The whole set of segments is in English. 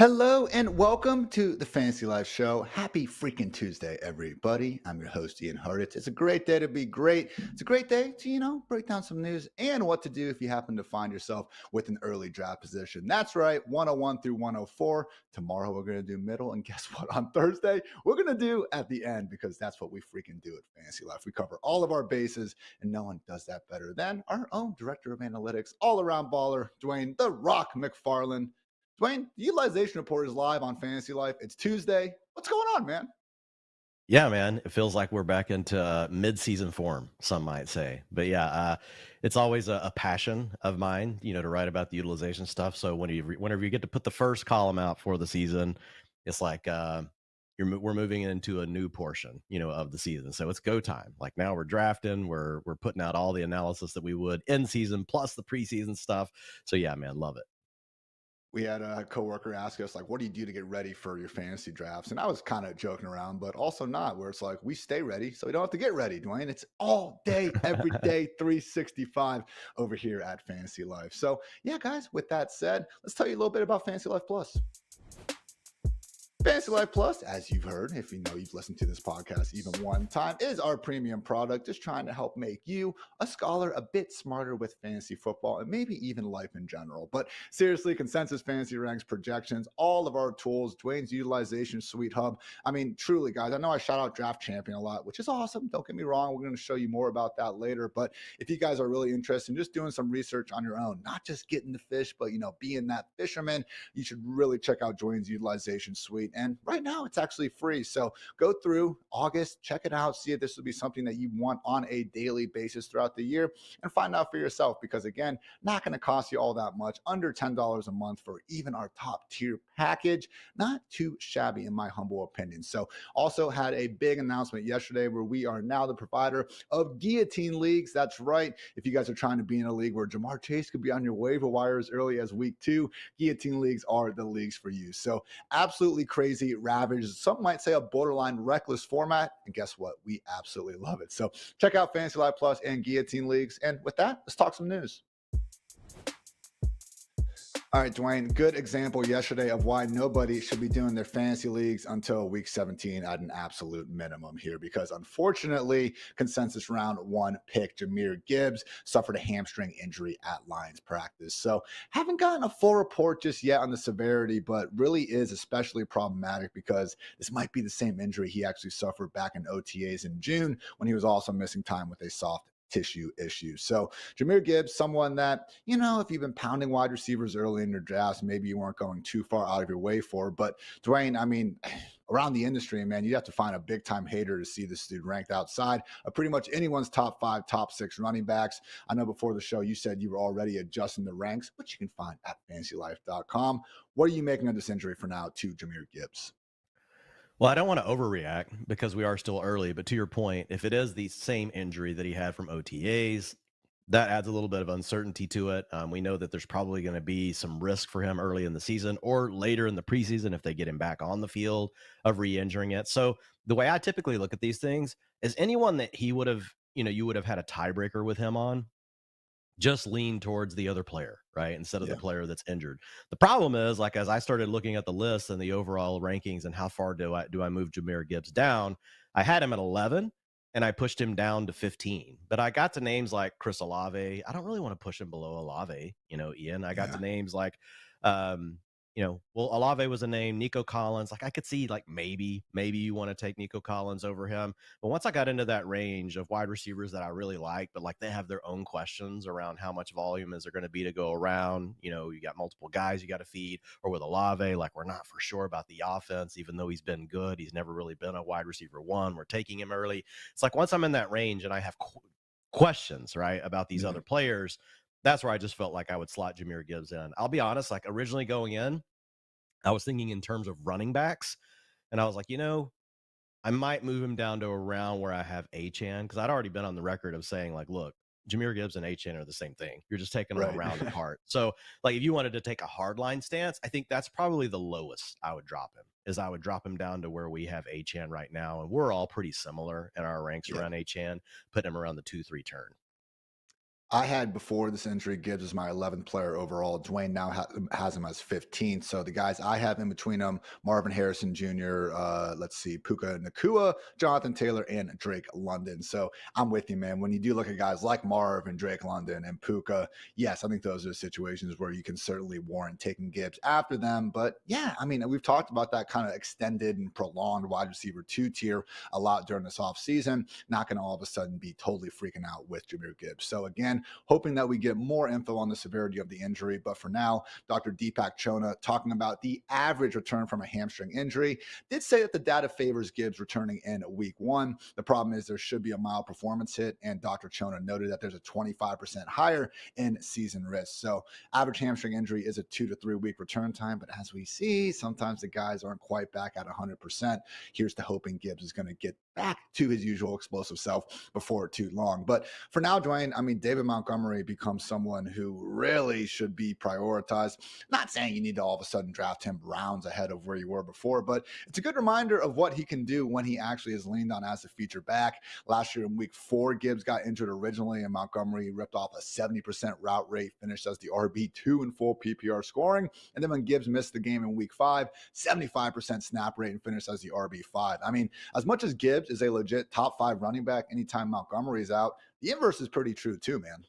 Hello and welcome to the Fantasy Life Show. Happy freaking Tuesday, everybody. I'm your host, Ian Hartitz. It's a great day to be great. It's a great day to, break down some news and what to do if you happen to find yourself with an early draft position. That's right, 101 through 104. Tomorrow we're going to do middle. And guess what? On Thursday, we're going to do at the end because that's what we freaking do at Fantasy Life. We cover all of our bases and no one does that better than our own director of analytics, all around baller, Dwain, the Rock McFarland. Dwayne, the utilization report is live on Fantasy Life. It's Tuesday. What's going on, man? Yeah, man, it feels like we're back into mid-season form, some might say. But yeah, it's always a passion of mine, to write about the utilization stuff. So whenever you get to put the first column out for the season, it's like we're moving into a new portion, of the season. So it's go time. Like now we're drafting, we're putting out all the analysis that we would in season plus the preseason stuff. So yeah, man, love it. We had a coworker ask us, like, what do you do to get ready for your fantasy drafts? And I was kind of joking around, but also not, where it's like, we stay ready, so we don't have to get ready, Dwayne. It's all day, every day, 365 over here at Fantasy Life. So, yeah, guys, with that said, let's tell you a little bit about Fantasy Life Plus. Fantasy Life Plus, as you've heard, if you know you've listened to this podcast even one time, is our premium product, just trying to help make you, a scholar, a bit smarter with fantasy football and maybe even life in general. But seriously, consensus fantasy ranks, projections, all of our tools, Dwayne's utilization suite hub. I mean, truly, guys, I know I shout out Draft Champion a lot, which is awesome. Don't get me wrong. We're going to show you more about that later. But if you guys are really interested in just doing some research on your own, not just getting the fish, but, being that fisherman, you should really check out Dwayne's utilization suite. And right now it's actually free. So go through August, check it out, see if this will be something that you want on a daily basis throughout the year and find out for yourself. Because again, not going to cost you all that much, under $10 a month for even our top tier package. Not too shabby in my humble opinion. So also had a big announcement yesterday where we are now the provider of guillotine leagues. That's right. If you guys are trying to be in a league where Jamar Chase could be on your waiver wire as early as week 2, guillotine leagues are the leagues for you. So absolutely crazy, ravaged, some might say a borderline reckless format. And guess what? We absolutely love it. So check out Fantasy Life Plus and Guillotine Leagues. And with that, let's talk some news. All right, Dwayne, good example yesterday of why nobody should be doing their fantasy leagues until week 17 at an absolute minimum here, because unfortunately, consensus round 1 pick Jahmyr Gibbs suffered a hamstring injury at Lions practice. So haven't gotten a full report just yet on the severity, but really is especially problematic because this might be the same injury he actually suffered back in OTAs in June when he was also missing time with a soft tissue issue. So Jahmyr Gibbs, someone that, if you've been pounding wide receivers early in your drafts, maybe you weren't going too far out of your way for. But Dwayne, I mean, around the industry, man, you have to find a big time hater to see this dude ranked outside of pretty much anyone's top 5, top 6 running backs. I know before the show you said you were already adjusting the ranks, which you can find at fantasylife.com. What are you making of this injury for now to Jahmyr Gibbs? Well, I don't want to overreact because we are still early, but to your point, if it is the same injury that he had from OTAs, that adds a little bit of uncertainty to it. We know that there's probably going to be some risk for him early in the season or later in the preseason if they get him back on the field of re-injuring it. So the way I typically look at these things is anyone that he would have, you would have had a tiebreaker with him on, just lean towards the other player, right? Instead of the Yeah. player that's injured. The problem is, like, as I started looking at the list and the overall rankings and how far do I move Jahmyr Gibbs down, I had him at 11 and I pushed him down to 15. But I got to names like Chris Olave. I don't really want to push him below Olave, Ian. I got Yeah. to names like well, Olave was a name, Nico Collins. Like I could see like maybe you want to take Nico Collins over him. But once I got into that range of wide receivers that I really like, but like they have their own questions around how much volume is there going to be to go around. You got multiple guys you got to feed, or with Olave, like we're not for sure about the offense, even though he's been good. He's never really been a wide receiver 1. We're taking him early. It's like once I'm in that range and I have questions, right, about these Yeah. other players, that's where I just felt like I would slot Jahmyr Gibbs in. I'll be honest, like originally going in, I was thinking in terms of running backs, and I was like, I might move him down to around where I have Achane, because I'd already been on the record of saying, like, look, Jahmyr Gibbs and Achane are the same thing. You're just taking them Right. around apart. So, like, if you wanted to take a hardline stance, I think that's probably the lowest I would drop him, is I would drop him down to where we have Achane right now, and we're all pretty similar in our ranks Yeah. around Achane, putting him around the 2-3 turn. I had before this injury, Gibbs is my 11th player overall. Dwain now has him as 15th. So the guys I have in between them, Marvin Harrison Jr., let's see, Puka Nakua, Jonathan Taylor, and Drake London. So I'm with you, man. When you do look at guys like Marv and Drake London and Puka, yes, I think those are situations where you can certainly warrant taking Gibbs after them. But yeah, I mean, we've talked about that kind of extended and prolonged wide receiver 2 tier a lot during this offseason. Not going to all of a sudden be totally freaking out with Jahmyr Gibbs. So again, hoping that we get more info on the severity of the injury. But for now, Dr. Deepak Chona, talking about the average return from a hamstring injury, did say that the data favors Gibbs returning in week 1. The problem is there should be a mild performance hit, and Dr. Chona noted that there's a 25% higher in season risk. So average hamstring injury is a 2 to 3 week return time, but as we see, sometimes the guys aren't quite back at 100%. Here's to hoping Gibbs is going to get back to his usual explosive self before too long. But for now, Dwayne, I mean, David Montgomery becomes someone who really should be prioritized. Not saying you need to all of a sudden draft him rounds ahead of where you were before, but it's a good reminder of what he can do when he actually is leaned on as a feature back. Last year in week 4, Gibbs got injured originally, and Montgomery ripped off a 70% route rate, finished as the RB2 in full PPR scoring. And then when Gibbs missed the game in week 5, 75% snap rate and finished as the RB5. I mean, as much as Gibbs is a legit top 5 running back anytime Montgomery is out, the inverse is pretty true too, man.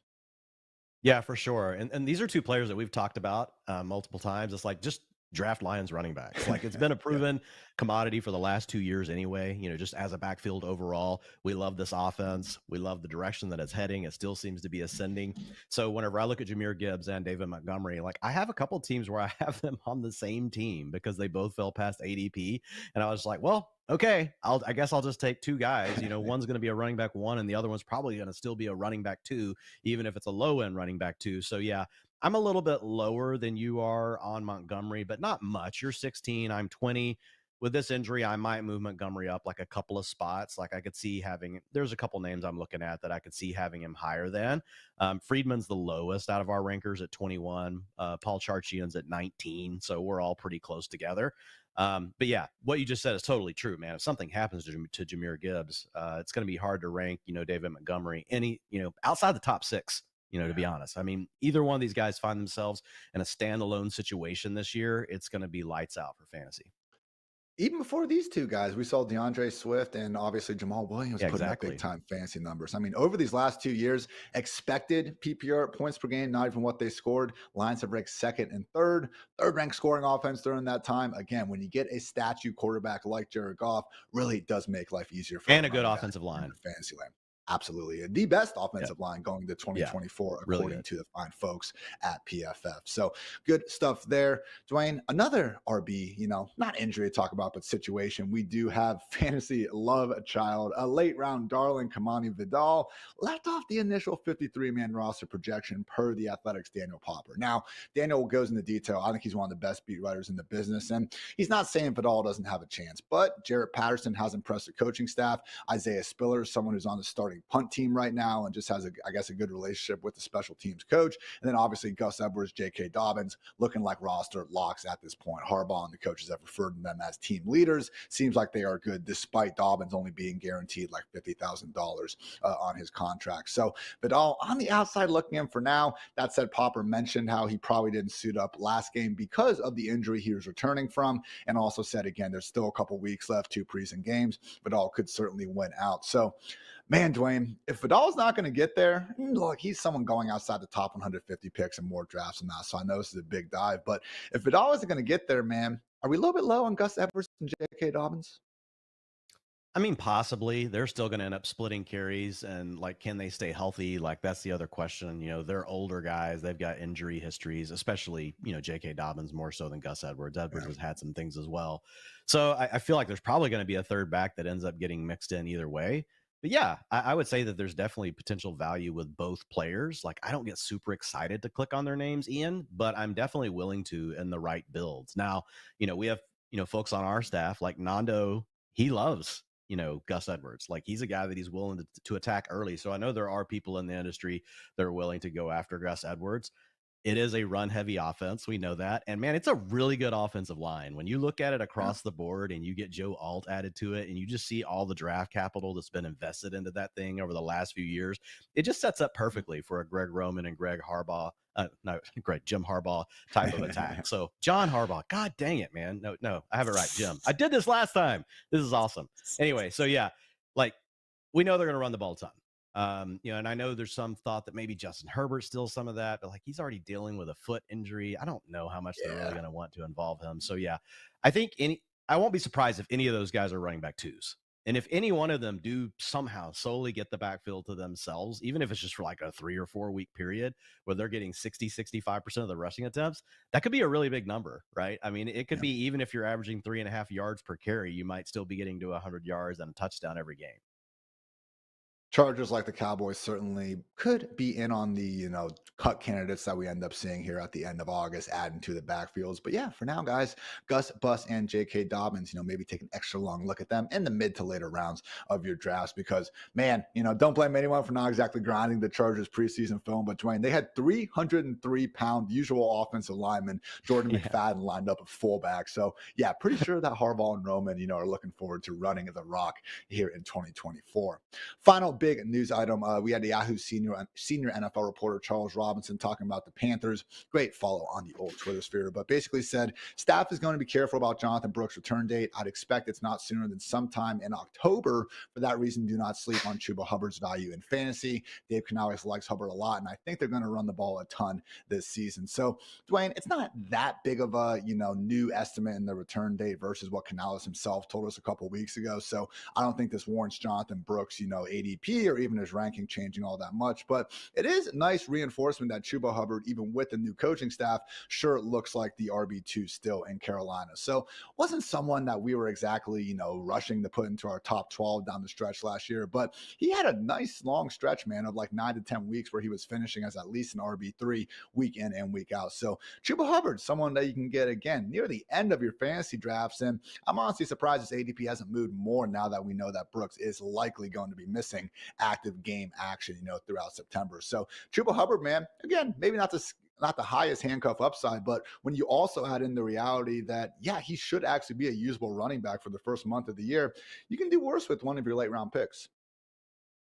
Yeah, for sure. And these are two players that we've talked about multiple times. It's like just draft Lions running backs. Like it's been a Yeah. proven commodity for the last 2 years anyway. Just as a backfield overall, we love this offense. We love the direction that it's heading. It still seems to be ascending. So whenever I look at Jahmyr Gibbs and David Montgomery, like I have a couple teams where I have them on the same team because they both fell past ADP. And I was like, well, okay, I guess I'll just take two guys. One's going to be a running back 1, and the other one's probably going to still be a running back 2, even if it's a low end running back 2. So yeah, I'm a little bit lower than you are on Montgomery, but not much. You're 16, I'm 20. With this injury, I might move Montgomery up like a couple of spots. Like I could see there's a couple names I'm looking at that I could see having him higher than. Friedman's the lowest out of our rankers at 21. Paul Charchian's at 19. So we're all pretty close together. But yeah, what you just said is totally true, man. If something happens to Jahmyr Gibbs, it's going to be hard to rank, David Montgomery, outside the top 6. To be honest, I mean, either one of these guys find themselves in a standalone situation this year, it's going to be lights out for fantasy. Even before these two guys, we saw DeAndre Swift and obviously Jamal Williams Yeah, putting up exactly. big time fantasy numbers. I mean, over these last 2 years, expected PPR points per game, not even what they scored. Lions have ranked second and third ranked scoring offense during that time. Again, when you get a statue quarterback like Jared Goff, really does make life easier for a And a good running back offensive in line. the fantasy land. Absolutely. The best Yeah. offensive line going to Yeah. 2024, Really according good. to the fine folks at PFF. So good stuff there. Dwayne, another RB, not injury to talk about, but situation. We do have fantasy love child, a late round darling, Kamani Vidal, left off the initial 53-man roster projection per the Athletics' Daniel Popper. Now, Daniel goes into detail. I think he's one of the best beat writers in the business, and he's not saying Vidal doesn't have a chance, but Jarrett Patterson has impressed the coaching staff. Isaiah Spiller, someone who's on the starting punt team right now and just has, a good relationship with the special teams coach. And then obviously Gus Edwards, J.K. Dobbins, looking like roster locks at this point. Harbaugh and the coaches have referred to them as team leaders. Seems like they are good, despite Dobbins only being guaranteed like $50,000 on his contract. So Vidal on the outside looking in for now. That said, Popper mentioned how he probably didn't suit up last game because of the injury he was returning from, and also said, again, there's still a couple weeks left, 2 preseason games. Vidal could certainly win out. So, man, Dwayne, if Vidal's not going to get there, look, he's someone going outside the top 150 picks and more drafts than that. So I know this is a big dive, but if Vidal isn't going to get there, man, are we a little bit low on Gus Edwards and J.K. Dobbins? I mean, possibly they're still going to end up splitting carries, and like, can they stay healthy? Like, that's the other question. They're older guys; they've got injury histories, especially J.K. Dobbins more so than Gus Edwards. Edwards has had some things as well, so I feel like there's probably going to be a third back that ends up getting mixed in either way. But yeah, I would say that there's definitely potential value with both players. Like, I don't get super excited to click on their names, Ian, but I'm definitely willing to in the right builds. Now, we have folks on our staff like Nando. He loves Gus Edwards. Like, he's a guy that he's willing to attack early. So I know there are people in the industry that are willing to go after Gus Edwards. It is a run heavy offense. We know that. And man, it's a really good offensive line. When you look at it Yeah. across the board and you get Joe Alt added to it and you just see all the draft capital that's been invested into that thing over the last few years, it just sets up perfectly for a Greg Roman and Greg Harbaugh. No, Greg, Jim Harbaugh type of attack. So John Harbaugh, God dang it, man. No, I have it right. Jim. I did this last time. This is awesome. Anyway, so yeah, like we know they're going to run the ball a ton. And I know there's some thought that maybe Justin Herbert's still some of that, but like he's already dealing with a foot injury. I don't know how much they're really Yeah. going to want to involve him. So yeah, I think I won't be surprised if any of those guys are running back twos. And if any one of them do somehow solely get the backfield to themselves, even if it's just for like a 3 or 4 week period where they're getting 65% of the rushing attempts, that could be a really big number, right? I mean, it could Yeah. be even if you're averaging 3.5 yards per carry, you might still be getting to 100 yards and a touchdown every game. Chargers, like the Cowboys, certainly could be in on the, cut candidates that we end up seeing here at the end of August, adding to the backfields. But yeah, for now, guys, Gus Bus and J.K. Dobbins, maybe take an extra long look at them in the mid to later rounds of your drafts because, man, don't blame anyone for not exactly grinding the Chargers preseason film. But Dwayne, they had 303-pound usual offensive lineman Jordan Yeah. McFadden lined up at fullback. So yeah, pretty sure that Harbaugh and Roman, are looking forward to running the rock here in 2024. Final big news item: we had the Yahoo senior NFL reporter Charles Robinson talking about the Panthers. Great follow on the old Twitter sphere, but basically said staff is going to be careful about Jonathan Brooks' return date. I'd expect it's not sooner than sometime in October. For that reason, do not sleep on Chuba Hubbard's value in fantasy. Dave Canales likes Hubbard a lot, and I think they're going to run the ball a ton this season. So, Dwayne, it's not that big of a new estimate in the return date versus what Canales himself told us a couple weeks ago. So I don't think this warrants Jonathan Brooks, ADP or even his ranking changing all that much. But it is nice reinforcement that Chuba Hubbard, even with the new coaching staff, sure looks like the RB2 still in Carolina. So wasn't someone that we were exactly, rushing to put into our top 12 down the stretch last year. But he had a nice long stretch, man, of like 9 to 10 weeks where he was finishing as at least an RB3 week in and week out. So Chuba Hubbard, someone that you can get again near the end of your fantasy drafts. And I'm honestly surprised his ADP hasn't moved more now that we know that Brooks is likely going to be missing active game action, throughout September. So Chuba Hubbard, man, again, maybe not the highest handcuff upside, but when you also add in the reality that, yeah, he should actually be a usable running back for the first month of the year, you can do worse with one of your late round picks.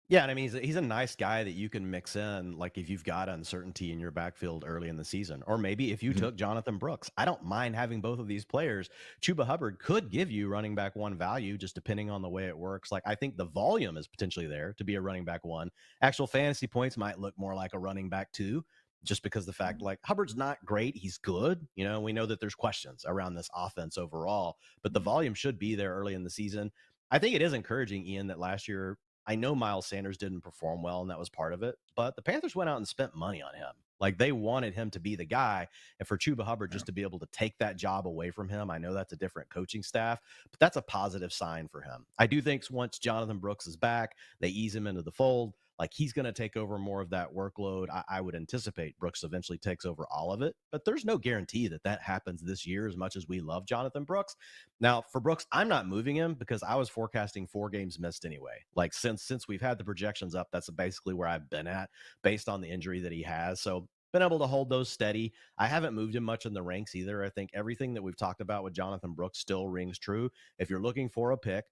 Yeah, and I mean, he's a nice guy that you can mix in, like if you've got uncertainty in your backfield early in the season, or maybe if you Mhm. took Jonathan Brooks. I don't mind having both of these players. Chuba Hubbard could give you running back one value, just depending on the way it works. Like I think the volume is potentially there to be a running back one. Actual fantasy points might look more like a running back two, just because the fact like Hubbard's not great, he's good. We know that there's questions around this offense overall, but the volume should be there early in the season. I think it is encouraging, Ian, that last year I know Miles Sanders didn't perform well, and that was part of it. But the Panthers went out and spent money on him. Like they wanted him to be the guy. And for Chuba Hubbard Yeah. just to be able to take that job away from him, I know that's a different coaching staff, but that's a positive sign for him. I do think once Jonathan Brooks is back, they ease him into the fold. Like he's going to take over more of that workload. I would anticipate Brooks eventually takes over all of it, but there's no guarantee that that happens this year as much as we love Jonathan Brooks. Now, for Brooks, I'm not moving him because I was forecasting 4 games missed anyway. Like since we've had the projections up, that's basically where I've been at based on the injury that he has. So been able to hold those steady. I haven't moved him much in the ranks either. I think everything that we've talked about with Jonathan Brooks still rings true. If you're looking for a pick,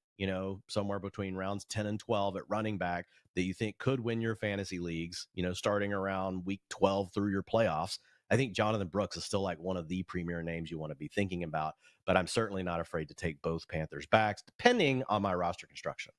somewhere between rounds 10 and 12 at running back that you think could win your fantasy leagues, starting around week 12 through your playoffs, I think Jonathan Brooks is still like one of the premier names you want to be thinking about, but I'm certainly not afraid to take both Panthers backs, depending on my roster construction.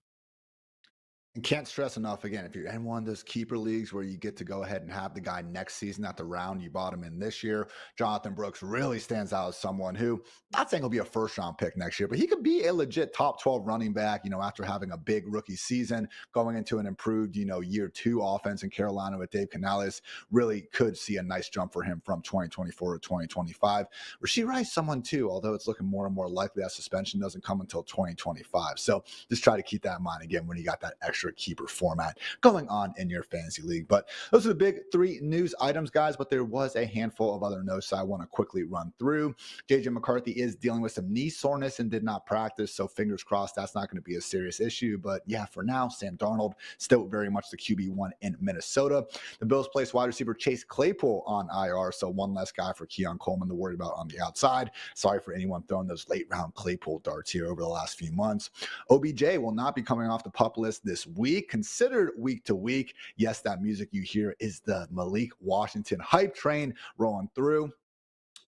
And can't stress enough again, if you're in one of those keeper leagues where you get to go ahead and have the guy next season at the round you bought him in this year, Jonathan Brooks really stands out as someone who, not saying he'll be a first round pick next year, but he could be a legit top 12 running back, after having a big rookie season, going into an improved, year 2 offense in Carolina with Dave Canales. Really could see a nice jump for him from 2024 to 2025. Rashee Rice, someone too, although it's looking more and more likely that suspension doesn't come until 2025. So just try to keep that in mind again when you got that extra extra keeper format going on in your fantasy league. But those are the big 3 news items, guys. But there was a handful of other notes I want to quickly run through. JJ McCarthy is dealing with some knee soreness and did not practice, so fingers crossed that's not going to be a serious issue. But yeah, for now, Sam Darnold still very much the QB1 in Minnesota. The Bills placed wide receiver Chase Claypool on IR, so one less guy for Keon Coleman to worry about on the outside. Sorry for anyone throwing those late round Claypool darts here over the last few months. OBJ will not be coming off the PUP list this week, considered week to week. Yes, that music you hear is the Malik Washington hype train rolling through.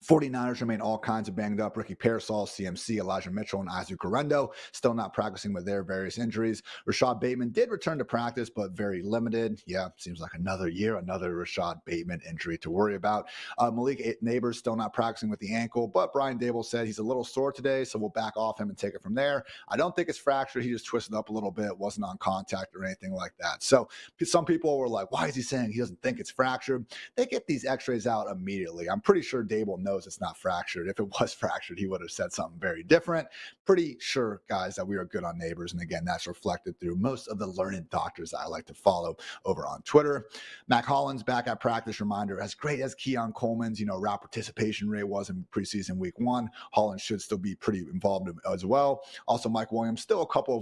49ers remain all kinds of banged up. Ricky Pearsall, CMC, Elijah Mitchell, and Isaac Guerrero still not practicing with their various injuries. Rashad Bateman did return to practice, but very limited. Yeah, seems like another year, another Rashad Bateman injury to worry about. Malik Neighbors still not practicing with the ankle, but Brian Dable said he's a little sore today, so we'll back off him and take it from there. I don't think it's fractured. He just twisted up a little bit, wasn't on contact or anything like that. So some people were like, why is he saying he doesn't think it's fractured? They get these x-rays out immediately. I'm pretty sure Dable knows it's not fractured. If it was fractured, he would have said something very different. Pretty sure, guys, that we are good on Neighbors. And again, that's reflected through most of the learned doctors that I like to follow over on Twitter. Mac Hollins back at practice. Reminder, as great as Keon Coleman's, route participation rate was in preseason week 1, Hollins should still be pretty involved as well. Also, Mike Williams still a couple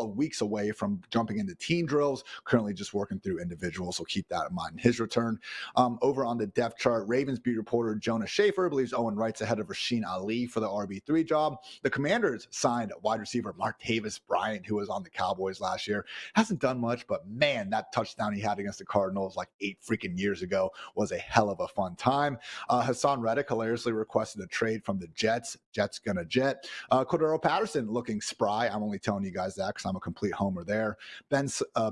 of weeks away from jumping into team drills, currently just working through individuals. So keep that in mind in his return. Over on the depth chart, Ravens beat reporter Jonah Schaefer believes Owen Wright's ahead of Rasheen Ali for the RB3 job. The Commanders signed wide receiver Martavis Bryant, who was on the Cowboys last year. Hasn't done much, but man, that touchdown he had against the Cardinals like 8 freaking years ago was a hell of a fun time. Hassan Reddick hilariously requested a trade from the Jets. Jets gonna jet. Cordero Patterson looking spry. I'm only telling you guys that because I'm a complete homer there.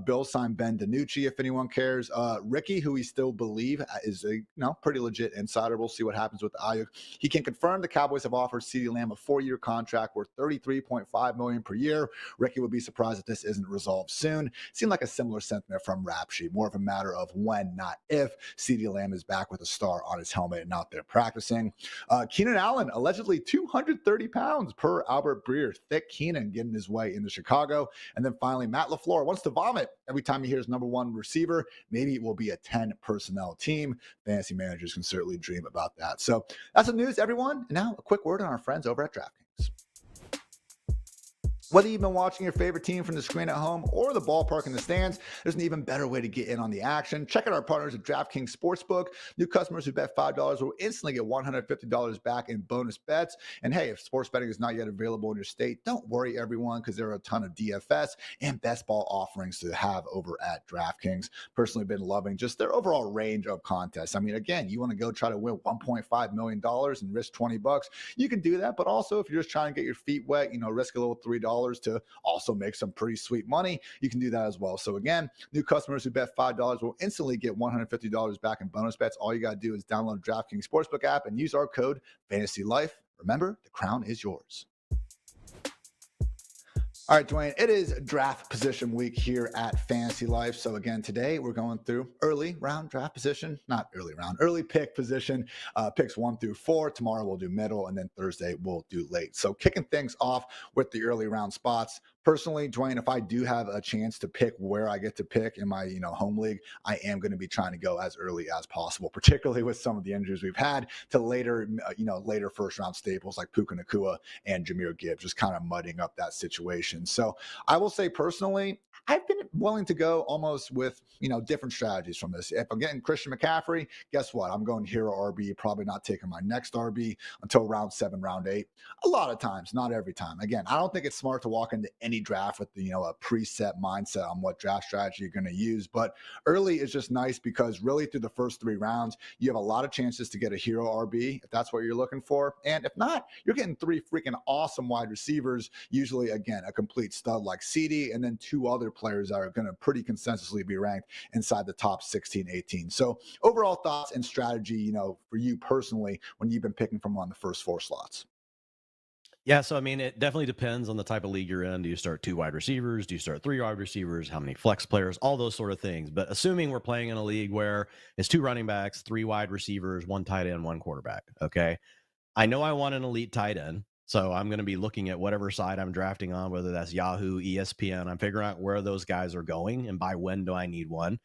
Bill signed Ben DiNucci, if anyone cares. Ricky, who we still believe is a pretty legit insider. We'll see what happens with Ayuk. He can confirm the Cowboys have offered CeeDee Lamb a 4-year contract worth $33.5 million per year. Ricky would be surprised if this isn't resolved soon. Seemed like a similar sentiment from Rap Sheet. More of a matter of when, not if, CeeDee Lamb is back with a star on his helmet and out there practicing. Keenan Allen, allegedly 230 pounds per Albert Breer. Thick Keenan getting his way into Chicago. And then finally, Matt LaFleur wants to vomit every time he hears number 1 receiver. Maybe it will be a 10-personnel team. Fantasy managers can certainly dream about that. So that's the news, everyone. And now a quick word on our friends over at DraftKings. Whether you've been watching your favorite team from the screen at home or the ballpark in the stands, there's an even better way to get in on the action. Check out our partners at DraftKings Sportsbook. New customers who bet $5 will instantly get $150 back in bonus bets. And hey, if sports betting is not yet available in your state, don't worry, everyone, because there are a ton of DFS and best ball offerings to have over at DraftKings. Personally been loving just their overall range of contests. I mean, again, you want to go try to win $1.5 million and risk $20, you can do that. But also, if you're just trying to get your feet wet, risk a little $3 to also make some pretty sweet money, you can do that as well. So again, new customers who bet $5 will instantly get $150 back in bonus bets. All you got to do is download the DraftKings Sportsbook app and use our code FANTASYLIFE. Remember, the crown is yours. All right, Dwayne, it is draft position week here at Fantasy Life. So again, today we're going through early round draft position, not early round, early pick position, picks 1 through 4. Tomorrow we'll do middle, and then Thursday we'll do late. So kicking things off with the early round spots. Personally, Dwayne, if I do have a chance to pick where I get to pick in my home league, I am going to be trying to go as early as possible, particularly with some of the injuries we've had, to later first round staples like Puka Nacua and Jahmyr Gibbs, just kind of mudding up that situation. So I will say personally, I've been willing to go almost with, different strategies from this. If I'm getting Christian McCaffrey, guess what? I'm going hero RB, probably not taking my next RB until round 7, round 8. A lot of times, not every time. Again, I don't think it's smart to walk into any draft with, a preset mindset on what draft strategy you're going to use. But early is just nice because really through the first 3 rounds, you have a lot of chances to get a hero RB if that's what you're looking for. And if not, you're getting 3 freaking awesome wide receivers, usually, again, a complete stud like CeeDee, and then 2 other players that are going to pretty consistently be ranked inside the top 16, 18. So overall thoughts and strategy, for you personally, when you've been picking from on the first 4 slots. Yeah, so I mean, it definitely depends on the type of league you're in. Do you start 2 wide receivers? Do you start 3 wide receivers? How many flex players? All those sort of things. But assuming we're playing in a league where it's 2 running backs, 3 wide receivers, 1 tight end, 1 quarterback. Okay. I know I want an elite tight end. So I'm going to be looking at whatever side I'm drafting on, whether that's Yahoo, ESPN. I'm figuring out where those guys are going and by when do I need one.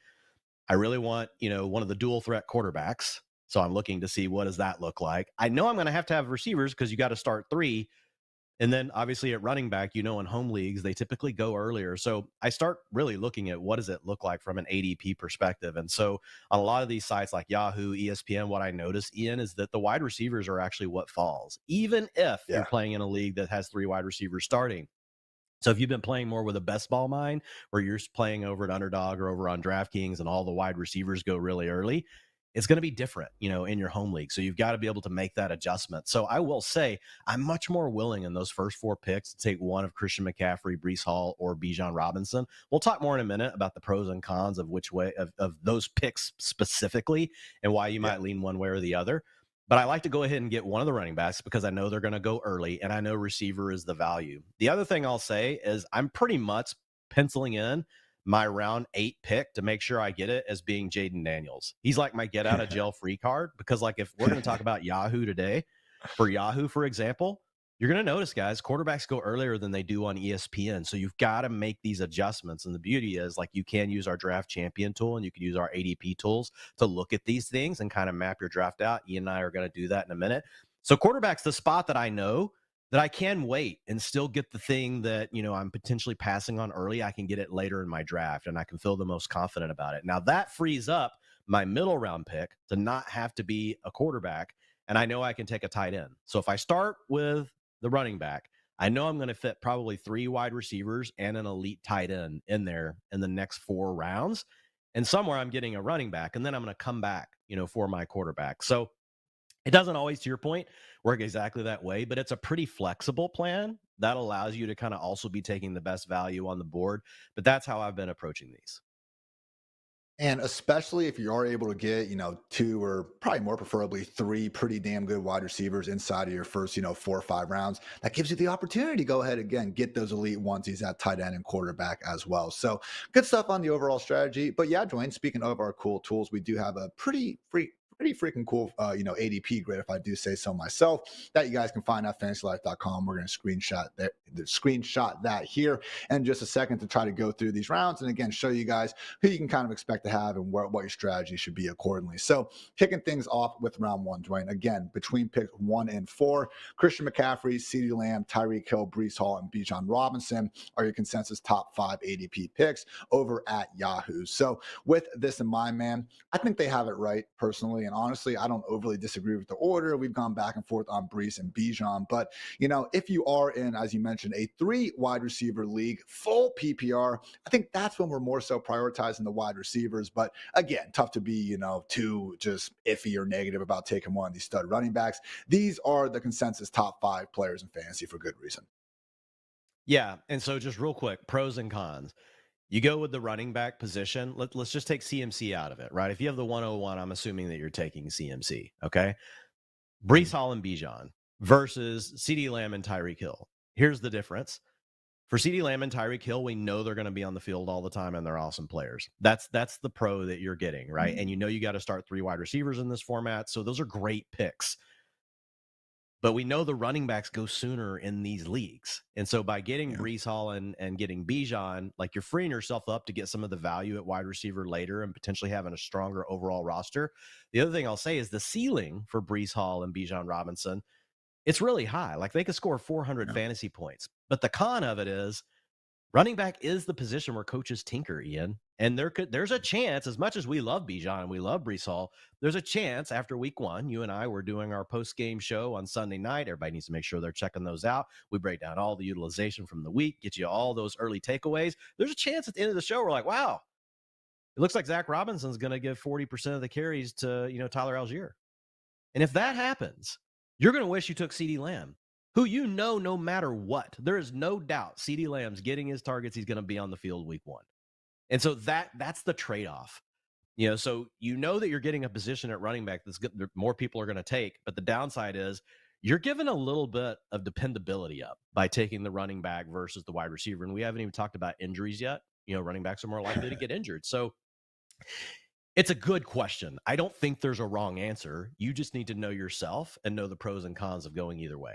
I really want, one of the dual threat quarterbacks. So I'm looking to see what does that look like. I know I'm going to have receivers because you got to start 3. And then obviously at running back, in home leagues, they typically go earlier. So I start really looking at what does it look like from an ADP perspective. And so on a lot of these sites like Yahoo, ESPN, what I notice, Ian, is that the wide receivers are actually what falls, even if you're Yeah. playing in a league that has 3 wide receivers starting. So if you've been playing more with a best ball mind, where you're playing over at Underdog or over on DraftKings and all the wide receivers go really early, it's going to be different, in your home league. So you've got to be able to make that adjustment. So I will say I'm much more willing in those first 4 picks to take one of Christian McCaffrey, Breece Hall, or Bijan Robinson. We'll talk more in a minute about the pros and cons of which way of those picks specifically and why you might lean one way or the other. But I like to go ahead and get one of the running backs because I know they're going to go early and I know receiver is the value. The other thing I'll say is I'm pretty much penciling in my round 8 pick to make sure I get it as being Jaden Daniels. He's like my get out of jail free card because, like, if we're going to talk about Yahoo today, for Yahoo, for example, you're going to notice, guys, quarterbacks go earlier than they do on ESPN. So you've got to make these adjustments. And the beauty is, like, you can use our draft champion tool and you can use our ADP tools to look at these things and kind of map your draft out. Ian and I are going to do that in a minute. So quarterback's the spot that I know that I can wait and still get the thing that, I'm potentially passing on early. I can get it later in my draft and I can feel the most confident about it. Now that frees up my middle round pick to not have to be a quarterback. And I know I can take a tight end. So if I start with the running back, I know I'm going to fit probably 3 wide receivers and an elite tight end in there in the next 4 rounds. And somewhere I'm getting a running back and then I'm going to come back, for my quarterback. So it doesn't always, to your point, work exactly that way, but it's a pretty flexible plan that allows you to kind of also be taking the best value on the board. But that's how I've been approaching these. And especially if you are able to get, 2 or probably more preferably 3 pretty damn good wide receivers inside of your first, 4 or 5 rounds, that gives you the opportunity to go ahead again, get those elite onesies at tight end and quarterback as well. So good stuff on the overall strategy. But yeah, Dwayne, speaking of our cool tools, we do have a pretty freaking cool, ADP grid, if I do say so myself, that you guys can find at fantasylife.com. We're going to screenshot that here in just a second to try to go through these rounds and again show you guys who you can kind of expect to have and what your strategy should be accordingly. So kicking things off with round 1, Dwayne, again between picks 1 and 4, Christian McCaffrey, CeeDee Lamb, Tyreek Hill, Breece Hall, and Bijan Robinson are your consensus top 5 ADP picks over at Yahoo. So with this in mind, man, I think they have it right personally. And honestly, I don't overly disagree with the order. We've gone back and forth on Breece and Bijan. But, if you are in, as you mentioned, a 3 wide receiver league, full PPR, I think that's when we're more so prioritizing the wide receivers. But again, tough to be, too just iffy or negative about taking one of these stud running backs. These are the consensus top 5 players in fantasy for good reason. Yeah. And so just real quick, pros and cons. You go with the running back position. Let's just take CMC out of it, right? If you have the 101, I'm assuming that you're taking CMC. Okay. Breece Hall and Bijan versus CeeDee Lamb and Tyreek Hill. Here's the difference. For CeeDee Lamb and Tyreek Hill, we know they're going to be on the field all the time and they're awesome players. That's the pro that you're getting, right? And you got to start 3 wide receivers in this format. So those are great picks. But we know the running backs go sooner in these leagues. And so by getting Breece Hall and getting Bijan, like, you're freeing yourself up to get some of the value at wide receiver later and potentially having a stronger overall roster. The other thing I'll say is the ceiling for Breece Hall and Bijan Robinson, it's really high. Like, they could score 400 fantasy points. But the con of it is running back is the position where coaches tinker, Ian. And there's a chance, as much as we love Bijan and we love Breece Hall, there's a chance after week 1, you and I were doing our post-game show on Sunday night. Everybody needs to make sure they're checking those out. We break down all the utilization from the week, get you all those early takeaways. There's a chance at the end of the show, we're like, wow, it looks like Zach Robinson's going to give 40% of the carries to, Tyler Algier. And if that happens, you're going to wish you took CeeDee Lamb, who no matter what, there is no doubt CeeDee Lamb's getting his targets. He's going to be on the field week 1. And so that's the trade-off. So that you're getting a position at running back that's good, more people are going to take, but the downside is you're giving a little bit of dependability up by taking the running back versus the wide receiver. And we haven't even talked about injuries yet. Running backs are more likely to get injured. So it's a good question. I don't think there's a wrong answer. You just need to know yourself and know the pros and cons of going either way.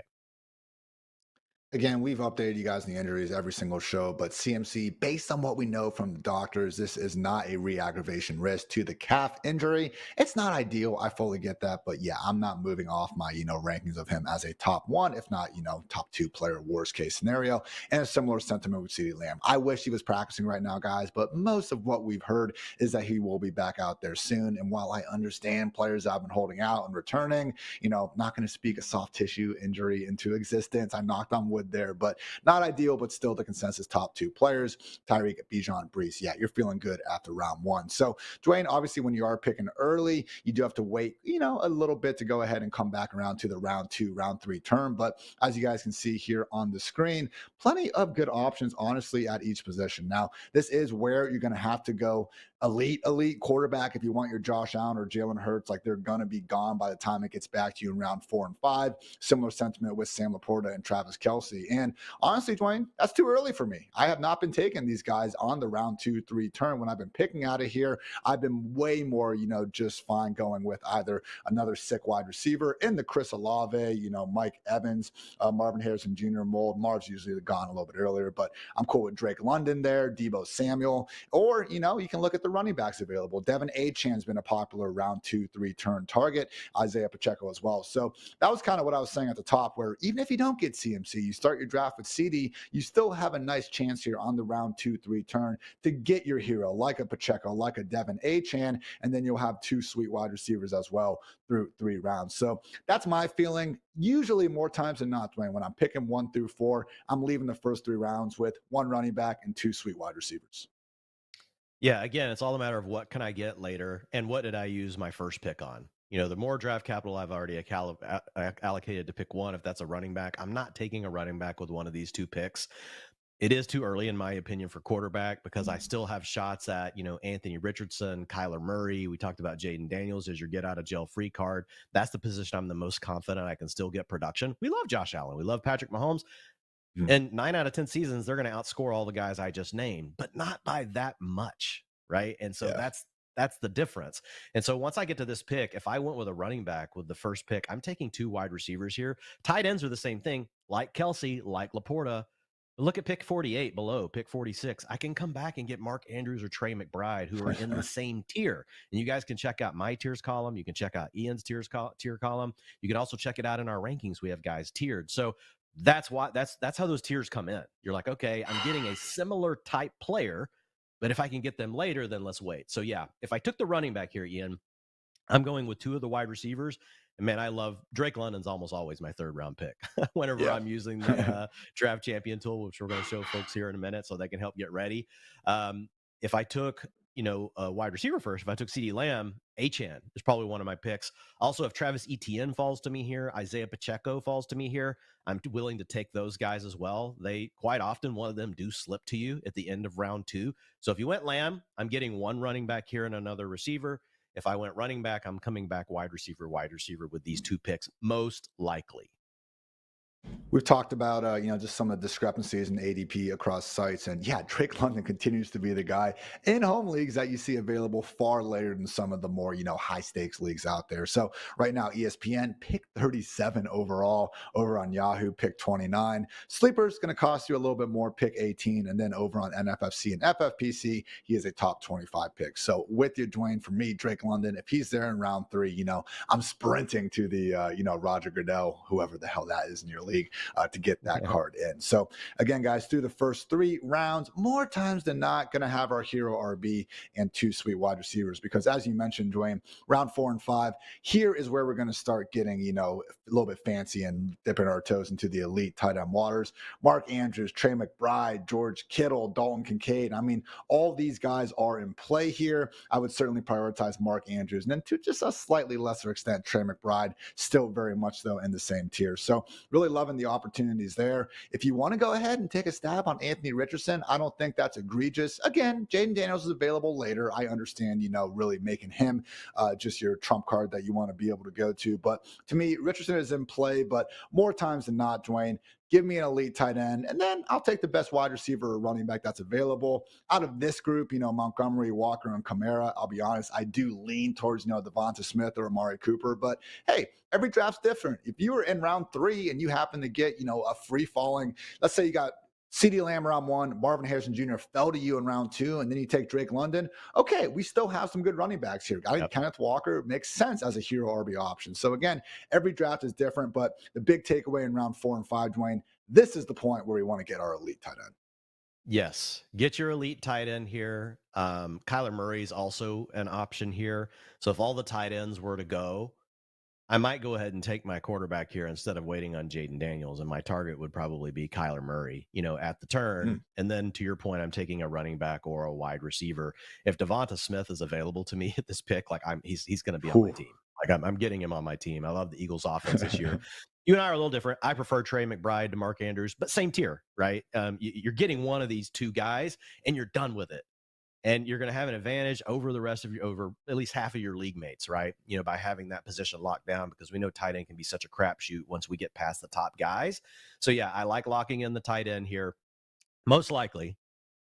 Again, we've updated you guys on the injuries every single show, but CMC, based on what we know from the doctors, this is not a re-aggravation risk to the calf injury. It's not ideal. I fully get that, but yeah, I'm not moving off my, rankings of him as a top one, if not, top two player, worst case scenario. And a similar sentiment with CeeDee Lamb. I wish he was practicing right now, guys, but most of what we've heard is that he will be back out there soon. And while I understand players have been holding out and returning, not going to speak a soft tissue injury into existence. I knocked on wood there, but not ideal, but still the consensus top two players, Tyreek, Bijan, Brees. Yeah, you're feeling good after round one. So, Dwayne, obviously, when you are picking early, you do have to wait, a little bit to go ahead and come back around to the round two, round three term. But as you guys can see here on the screen, plenty of good options, honestly, at each position. Now, this is where you're going to have to go elite quarterback if you want your Josh Allen or Jalen Hurts. Like, they're going to be gone by the time it gets back to you in round 4 and 5. Similar sentiment with Sam Laporta and Travis Kelce. And honestly, Dwayne, that's too early for me. I have not been taking these guys on the round 2, 3 turn. When I've been picking out of here, I've been way more, just fine going with either another sick wide receiver in the Chris Olave, Mike Evans, Marvin Harrison Jr. mold. Marv's usually gone a little bit earlier, but I'm cool with Drake London there, Debo Samuel, or, you can look at the running backs available. Devin Achan's been a popular round 2, 3 turn target. Isaiah Pacheco as well. So that was kind of what I was saying at the top, where even if you don't get CMC, you start your draft with CD, you still have a nice chance here on the round 2, 3 turn to get your hero, like a Pacheco, like a Devin Achan, and then you'll have 2 sweet wide receivers as well through 3 rounds. So that's my feeling. Usually more times than not, Dwayne, when I'm picking 1 through 4, I'm leaving the first 3 rounds with 1 running back and 2 sweet wide receivers. Yeah, again, it's all a matter of what can I get later and what did I use my first pick on. The more draft capital I've already allocated to pick one, if that's a running back, I'm not taking a running back with one of these 2 picks. It is too early, in my opinion, for quarterback because I still have shots at, Anthony Richardson, Kyler Murray. We talked about Jaden Daniels as your get out of jail free card. That's the position I'm the most confident I can still get production. We love Josh Allen. We love Patrick Mahomes. And 9 out of 10 seasons, they're going to outscore all the guys I just named, but not by that much, right? And so Yeah. that's the difference. And so once I get to this pick, if I went with a running back with the first pick, I'm taking 2 wide receivers here. Tight ends are the same thing, like Kelce, like Laporta. Look at pick 48 below, pick 46. I can come back and get Mark Andrews or Trey McBride, who are in the same tier. And you guys can check out my tiers column. You can check out Ian's tier column. You can also check it out in our rankings. We have guys tiered. So that's how those tiers come in. You're like, okay, I'm getting a similar type player, but if I can get them later, then let's wait. So yeah, if I took the running back here, Ian, I'm going with 2 of the wide receivers. And man, I love Drake London's almost always my 3rd round pick whenever Yeah. I'm using the draft champion tool, which we're going to show folks here in a minute so they can help get ready. If I took, a wide receiver first, if I took CeeDee Lamb, Achan is probably one of my picks. Also, if Travis Etienne falls to me here, Isaiah Pacheco falls to me here, I'm willing to take those guys as well. They quite often, one of them do slip to you at the end of round 2. So if you went Lamb, I'm getting 1 running back here and another receiver. If I went running back, I'm coming back wide receiver with these 2 picks, most likely. We've talked about, just some of the discrepancies in ADP across sites. And yeah, Drake London continues to be the guy in home leagues that you see available far later than some of the more, high stakes leagues out there. So right now, ESPN pick 37 overall, over on Yahoo, pick 29. Sleeper's going to cost you a little bit more, pick 18. And then over on NFFC and FFPC, he is a top 25 pick. So with you, Dwayne, for me, Drake London, if he's there in round 3, I'm sprinting to the, Roger Goodell, whoever the hell that is in your league, to get that card in. So again, guys, through the first 3 rounds, more times than not, going to have our hero RB and 2 sweet wide receivers, because as you mentioned, Dwayne, round 4 and 5, here is where we're going to start getting, a little bit fancy and dipping our toes into the elite tight end waters. Mark Andrews, Trey McBride, George Kittle, Dalton Kincaid. I mean, all these guys are in play here. I would certainly prioritize Mark Andrews, and then to just a slightly lesser extent, Trey McBride, still very much though in the same tier. So really loving the opportunities there. If you want to go ahead and take a stab on Anthony Richardson, I don't think that's egregious. Again, Jaden Daniels is available later. I understand, really making him just your trump card that you want to be able to go to. But to me, Richardson is in play, but more times than not, Dwayne, give me an elite tight end, and then I'll take the best wide receiver or running back that's available. Out of this group, Montgomery, Walker, and Kamara, I'll be honest, I do lean towards, Devonta Smith or Amari Cooper. But hey, every draft's different. If you were in round 3 and you happen to get, a free falling, let's say you got CeeDee Lamb round 1, Marvin Harrison Jr. fell to you in round 2, and then you take Drake London. Okay, we still have some good running backs here. I think Kenneth Walker makes sense as a hero RB option. So again, every draft is different, but the big takeaway in round 4 and 5, Dwayne, this is the point where we want to get our elite tight end. Yes, get your elite tight end here. Kyler Murray is also an option here. So if all the tight ends were to go, I might go ahead and take my quarterback here instead of waiting on Jaden Daniels, and my target would probably be Kyler Murray, at the turn. And then to your point, I'm taking a running back or a wide receiver. If Devonta Smith is available to me at this pick, he's going to be on my team. I'm getting him on my team. I love the Eagles offense this year. You and I are a little different. I prefer Trey McBride to Mark Andrews, but same tier, right? You're getting one of these two guys, and you're done with it. And you're going to have an advantage over the rest of over at least half of your league mates, right? By having that position locked down, because we know tight end can be such a crapshoot once we get past the top guys. So yeah, I like locking in the tight end here. Most likely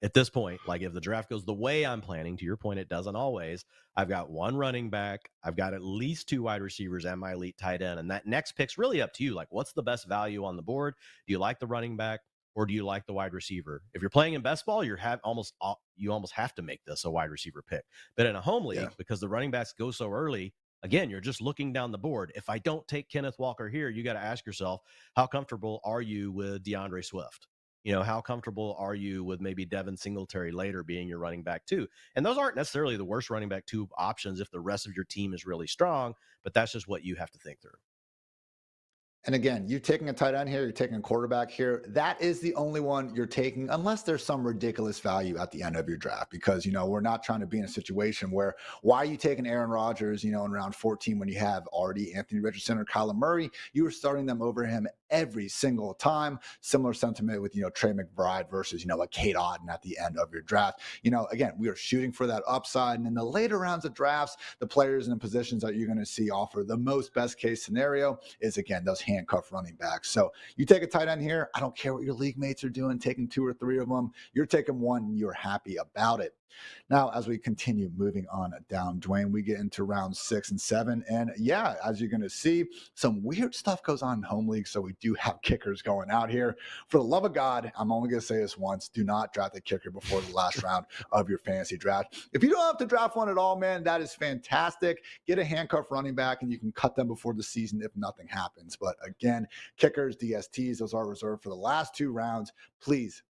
at this point, like if the draft goes the way I'm planning, to your point, it doesn't always. I've got one running back. I've got at least 2 wide receivers and my elite tight end. And that next pick's really up to you. Like, what's the best value on the board? Do you like the running back, or do you like the wide receiver? If you're playing in best ball, you almost have to make this a wide receiver pick. But in a home league, because the running backs go so early, again, you're just looking down the board. If I don't take Kenneth Walker here, you got to ask yourself, how comfortable are you with DeAndre Swift? How comfortable are you with maybe Devin Singletary later being your running back too? And those aren't necessarily the worst running back 2 options if the rest of your team is really strong, but that's just what you have to think through. And again, you're taking a tight end here, you're taking a quarterback here. That is the only one you're taking, unless there's some ridiculous value at the end of your draft. Because, we're not trying to be in a situation where, why are you taking Aaron Rodgers, in round 14 when you have already Anthony Richardson or Kyler Murray? You were starting them over him every single time. Similar sentiment with, Trey McBride versus, a Kate Otten at the end of your draft. Again, we are shooting for that upside. And in the later rounds of drafts, the players and the positions that you're going to see offer the most best case scenario is, again, those handcuff running backs. So you take a tight end here. I don't care what your league mates are doing, taking 2 or 3 of them. You're taking one and you're happy about it. Now, as we continue moving on down, Dwayne, we get into round 6 and 7. And yeah, as you're going to see, some weird stuff goes on in home league. So we do have kickers going out here. For the love of God, I'm only going to say this once. Do not draft a kicker before the last round of your fantasy draft. If you don't have to draft one at all, man, that is fantastic. Get a handcuff running back and you can cut them before the season if nothing happens. But again, kickers, DSTs, those are reserved for the last 2 rounds. Please,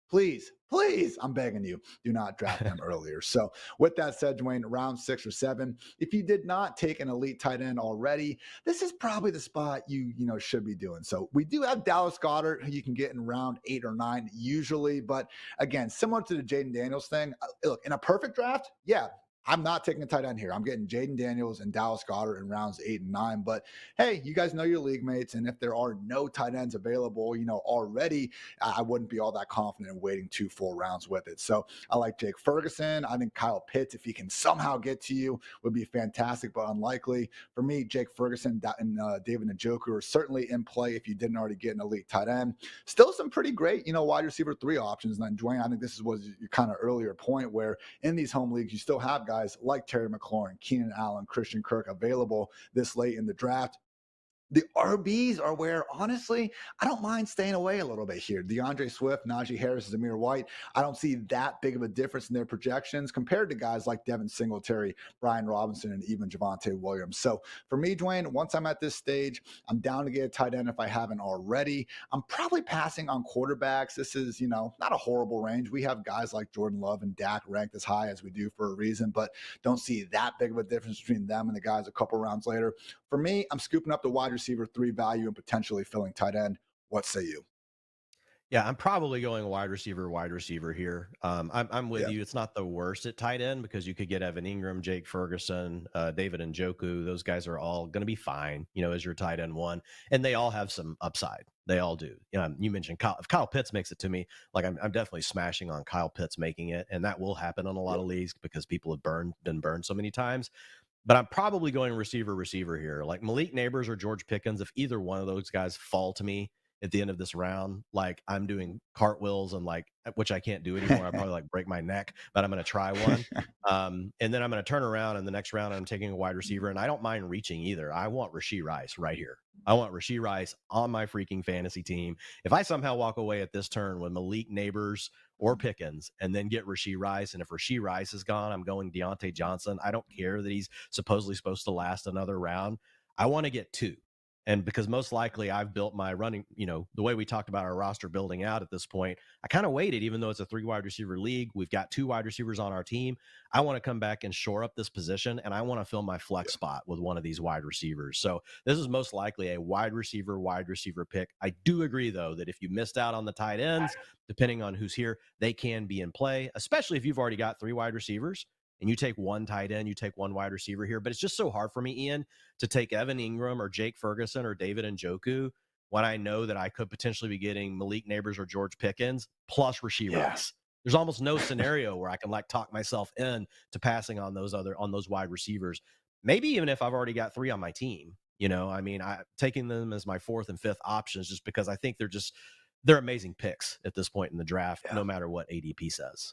I'm begging you, do not draft them earlier. So with that said, Dwayne, round 6 or 7, if you did not take an elite tight end already, this is probably the spot you should be doing. So we do have Dallas Goedert, who you can get in round 8 or 9 usually. But again, similar to the Jaden Daniels thing, look, in a perfect draft, yeah, I'm not taking a tight end here. I'm getting Jaden Daniels and Dallas Goedert in rounds 8 and 9. But hey, you guys know your league mates. And if there are no tight ends available, already, I wouldn't be all that confident in waiting 2 full rounds with it. So I like Jake Ferguson. I think Kyle Pitts, if he can somehow get to you, would be fantastic, but unlikely. For me, Jake Ferguson and David Njoku are certainly in play if you didn't already get an elite tight end. Still some pretty great, wide receiver 3 options. And then, Dwayne, I think this was your kind of earlier point where in these home leagues, you still have guys like Terry McLaurin, Keenan Allen, Christian Kirk available this late in the draft. The RBs are where, honestly, I don't mind staying away a little bit here. DeAndre Swift, Najee Harris, Zamir White, I don't see that big of a difference in their projections compared to guys like Devin Singletary, Brian Robinson, and even Javonte Williams. So for me, Dwayne, once I'm at this stage, I'm down to get a tight end if I haven't already. I'm probably passing on quarterbacks. This is, not a horrible range. We have guys like Jordan Love and Dak ranked as high as we do for a reason, but don't see that big of a difference between them and the guys a couple rounds later. For me, I'm scooping up the wide receiver 3 value and potentially filling tight end. What say you? Yeah, I'm probably going wide receiver here. I'm with you. It's not the worst at tight end because you could get Evan Ingram, Jake Ferguson, David Njoku. Those guys are all going to be fine, as your tight end 1, and they all have some upside. They all do. You mentioned if Kyle Pitts makes it to me, like I'm definitely smashing on Kyle Pitts making it, and that will happen in a lot of leagues because people have been burned so many times. But I'm probably going receiver here, like Malik Neighbors or George Pickens. If either one of those guys fall to me at the end of this round, like I'm doing cartwheels and like, which I can't do anymore. I probably like break my neck, but I'm going to try one. And then I'm going to turn around in the next round. I'm taking a wide receiver, and I don't mind reaching either. I want Rashee Rice right here. I want Rashee Rice on my freaking fantasy team. If I somehow walk away at this turn with Malik Neighbors or Pickens and then get Rashee Rice, and if Rashee Rice is gone, I'm going Deontay Johnson. I don't care that he's supposedly supposed to last another round. I want to get two. And because most likely I've built my running, the way we talked about our roster building out at this point, I kind of waited, even though it's a 3 wide receiver league. We've got 2 wide receivers on our team. I want to come back and shore up this position, and I want to fill my flex spot with one of these wide receivers. So this is most likely a wide receiver pick. I do agree, though, that if you missed out on the tight ends, depending on who's here, they can be in play, especially if you've already got 3 wide receivers and you take 1 tight end, you take 1 wide receiver here. But it's just so hard for me, Ian, to take Evan Ingram or Jake Ferguson or David Njoku when I know that I could potentially be getting Malik Neighbors or George Pickens plus Rashee Rice. There's almost no scenario where I can like talk myself in to passing on those wide receivers. Maybe even if I've already got 3 on my team, I'm taking them as my 4th and 5th options just because I think they're amazing picks at this point in the draft, no matter what ADP says.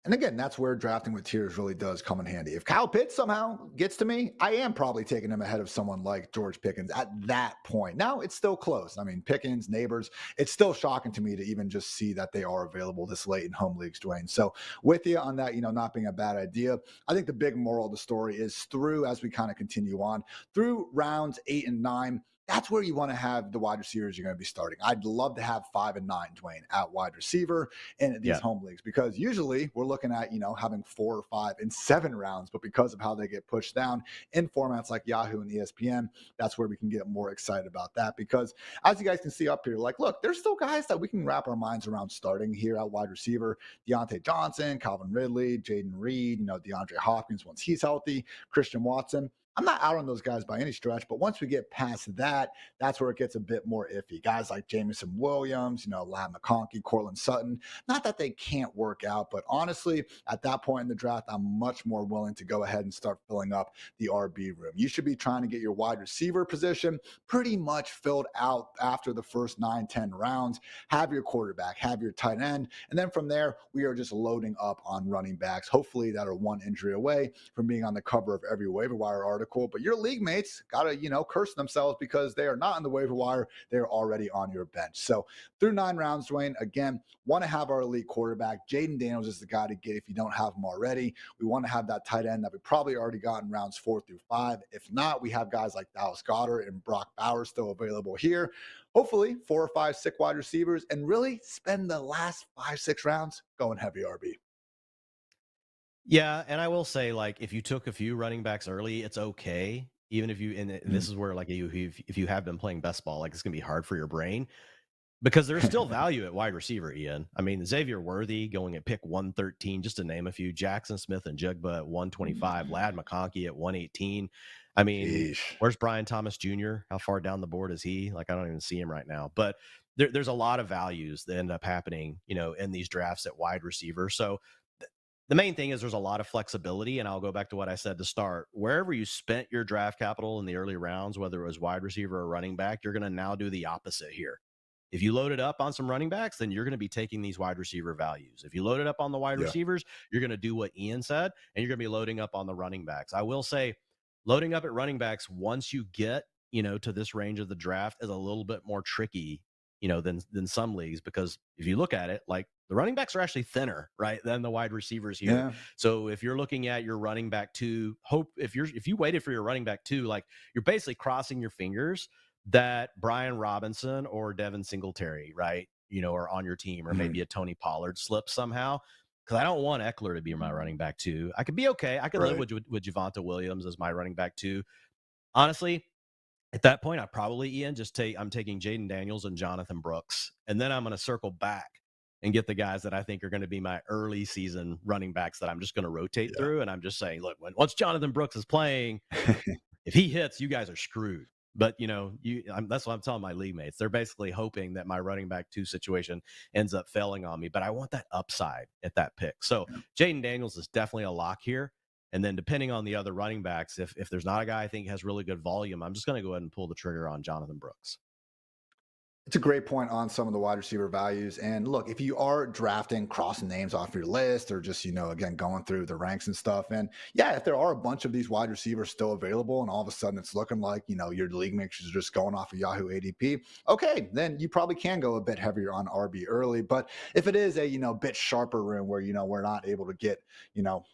And again, that's where drafting with tiers really does come in handy. If Kyle Pitts somehow gets to me, I am probably taking him ahead of someone like George Pickens at that point. Now, it's still close. I mean, Pickens, Neighbors, it's still shocking to me to even just see that they are available this late in home leagues, Dwain. So with you on that, not being a bad idea. I think the big moral of the story is as we kind of continue on, through rounds 8 and 9, that's where you want to have the wide receivers you're going to be starting. I'd love to have 5 and 9, Dwain, at wide receiver in these home leagues, because usually we're looking at, having 4 or 5 and 7 rounds, but because of how they get pushed down in formats like Yahoo and ESPN, that's where we can get more excited about that. Because as you guys can see up here, like, look, there's still guys that we can wrap our minds around starting here at wide receiver. Deontay Johnson, Calvin Ridley, Jaden Reed, DeAndre Hopkins once he's healthy, Christian Watson. I'm not out on those guys by any stretch, but once we get past that, that's where it gets a bit more iffy. Guys like Jameson Williams, Ladd McConkey, Cortland Sutton, not that they can't work out, but honestly, at that point in the draft, I'm much more willing to go ahead and start filling up the RB room. You should be trying to get your wide receiver position pretty much filled out after the first 9, 10 rounds. Have your quarterback, have your tight end, and then from there, we are just loading up on running backs, hopefully that are 1 injury away from being on the cover of every waiver wire article. But your league mates got to, curse themselves because they are not on the waiver wire. They're already on your bench. So through 9 rounds, Dwain, again, want to have our elite quarterback. Jaden Daniels is the guy to get if you don't have him already. We want to have that tight end that we probably already got in rounds 4 through 5. If not, we have guys like Dallas Goedert and Brock Bowers still available here. Hopefully 4 or 5 sick wide receivers, and really spend the last 5, 6 rounds going heavy RB. Yeah, and I will say, like, if you took a few running backs early, it's okay. Even if you, and this is where, like, if you have been playing best ball, like, it's gonna be hard for your brain because there's still value at wide receiver, Ian. I mean, Xavier Worthy going at pick 113, just to name a few. Jackson Smith and Jugba at 125. Ladd McConkey at 118. I mean, where's Brian Thomas Jr.? How far down the board is he? Like, I don't even see him right now. But there's a lot of values that end up happening, in these drafts at wide receiver. So the main thing is there's a lot of flexibility, and I'll go back to what I said to start. Wherever you spent your draft capital in the early rounds, whether it was wide receiver or running back, you're going to now do the opposite here. If you loaded up on some running backs, then you're going to be taking these wide receiver values. If you loaded up on the wide receivers, you're going to do what Ian said, and you're going to be loading up on the running backs. I will say loading up at running backs once you get, to this range of the draft is a little bit more tricky, than some leagues, because if you look at it, like, the running backs are actually thinner, right, than the wide receivers here. Yeah. So if you're looking at your running back 2, if you waited for your running back 2, like, you're basically crossing your fingers that Brian Robinson or Devin Singletary, right, are on your team, or maybe a Tony Pollard slips somehow. Because I don't want Eckler to be my running back 2. I could be okay. I could live with Javonte Williams as my running back 2. Honestly, at that point, I probably, Ian, I'm taking Jaden Daniels and Jonathan Brooks, and then I'm going to circle back and get the guys that I think are going to be my early season running backs that I'm just going to rotate through. And I'm just saying, look, once Jonathan Brooks is playing, if he hits, you guys are screwed. But, that's what I'm telling my league mates. They're basically hoping that my running back 2 situation ends up failing on me. But I want that upside at that pick. So Jaden Daniels is definitely a lock here. And then depending on the other running backs, if there's not a guy I think has really good volume, I'm just going to go ahead and pull the trigger on Jonathan Brooks. It's a great point on some of the wide receiver values. And look, if you are drafting, crossing names off your list, or just, again, going through the ranks and stuff. And yeah, if there are a bunch of these wide receivers still available and all of a sudden it's looking like, your league mix is just going off of Yahoo ADP, okay, then you probably can go a bit heavier on RB early. But if it is a, bit sharper room where, we're not able to get, you know,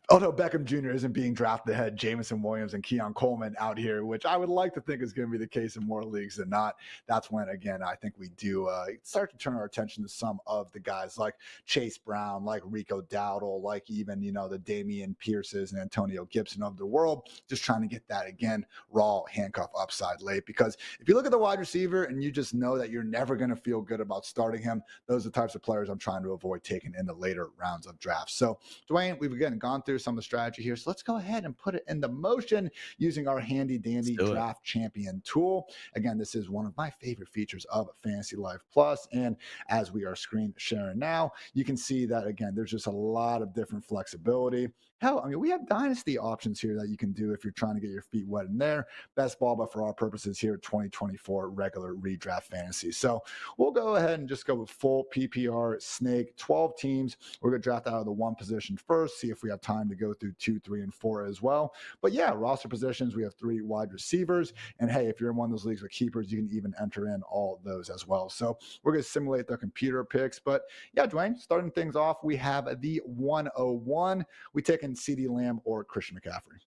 although Beckham Jr. isn't being drafted ahead, Jamison Williams and Keon Coleman out here, which I would like to think is going to be the case in more leagues than not. That's when, again, I think we do start to turn our attention to some of the guys like Chase Brown, like Rico Dowdle, like even, the Damian Pierces and Antonio Gibson of the world, just trying to get that, again, raw handcuff upside late. Because if you look at the wide receiver and you just know that you're never going to feel good about starting him, those are the types of players I'm trying to avoid taking in the later rounds of drafts. So, Dwayne, we've again gone through some of the strategy here. So let's go ahead and put it into motion using our handy dandy draft champion tool. Again, this is one of my favorite features of FantasyLife Plus. And as we are screen sharing now, you can see that, again, there's just a lot of different flexibility. Hell, I mean, we have dynasty options here that you can do if you're trying to get your feet wet in there. Best ball, but for our purposes here, 2024 regular redraft fantasy. So we'll go ahead and just go with full PPR snake, 12 teams. We're going to draft out of the one position first, see if we have time to go through 2, 3, and 4 as well. But yeah, roster positions, we have 3 wide receivers. And hey, if you're in one of those leagues with keepers, you can even enter in all those as well. So we're going to simulate the computer picks. But yeah, Dwayne, starting things off, we have the 101. We taking CeeDee Lamb or Christian McCaffrey?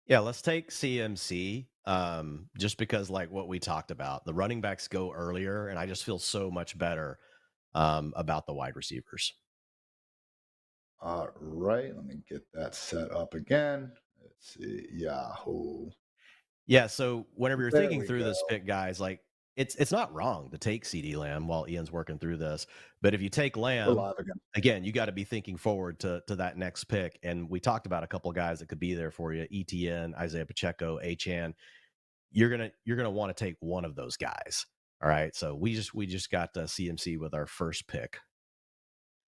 Yeah, let's take CMC. Just because, like what we talked about, the running backs go earlier, and I just feel so much better about the wide receivers. All right, let me get that set up again. Let's see, Yahoo. Yeah, so whenever you're There thinking we through go. this pick, guys, like it's not wrong to take CeeDee Lamb while Ian's working through this, but if you take We're Lamb, live again. again, you got to be thinking forward to that next pick. And we talked about a couple guys that could be there for you: ETN, Isaiah Pacheco, Achan. You're gonna want to take one of those guys. All right, so we just got CMC with our first pick.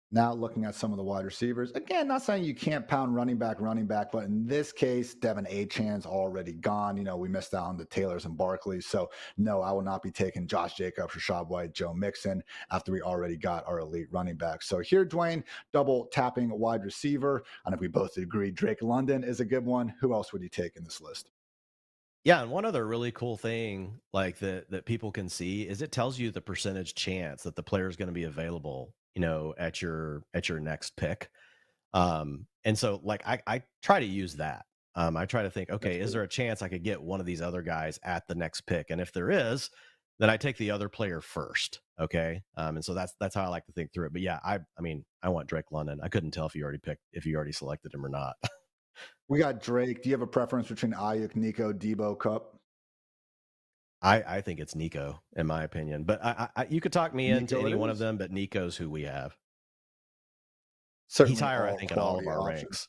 Now looking at some of the wide receivers, again, not saying you can't pound running back, but in this case, Devin Achan's already gone. We missed out on the Taylors and Barkleys. So no, I will not be taking Josh Jacobs, Rashad White, Joe Mixon after we already got our elite running back. So here, Dwayne, double tapping wide receiver. I think we both agree Drake London is a good one. Who else would you take in this list? Yeah, and one other really cool thing like that people can see is it tells you the percentage chance that the player is going to be available, at your next pick. And so like I try to use that. I try to think, That's okay, is cool. there a chance I could get one of these other guys at the next pick? And if there is, then I take the other player first. Okay. And so that's how I like to think through it. But yeah, I mean, I want Drake London. I couldn't tell if you already selected him or not. We got Drake. Do you have a preference between Ayuk, Nico, Debo, Cup? I think it's Nico, in my opinion. But you could talk me into Nico any it one of is. them, but Nico's who we have. He's Certainly higher, I all think, in all of quality our options. ranks.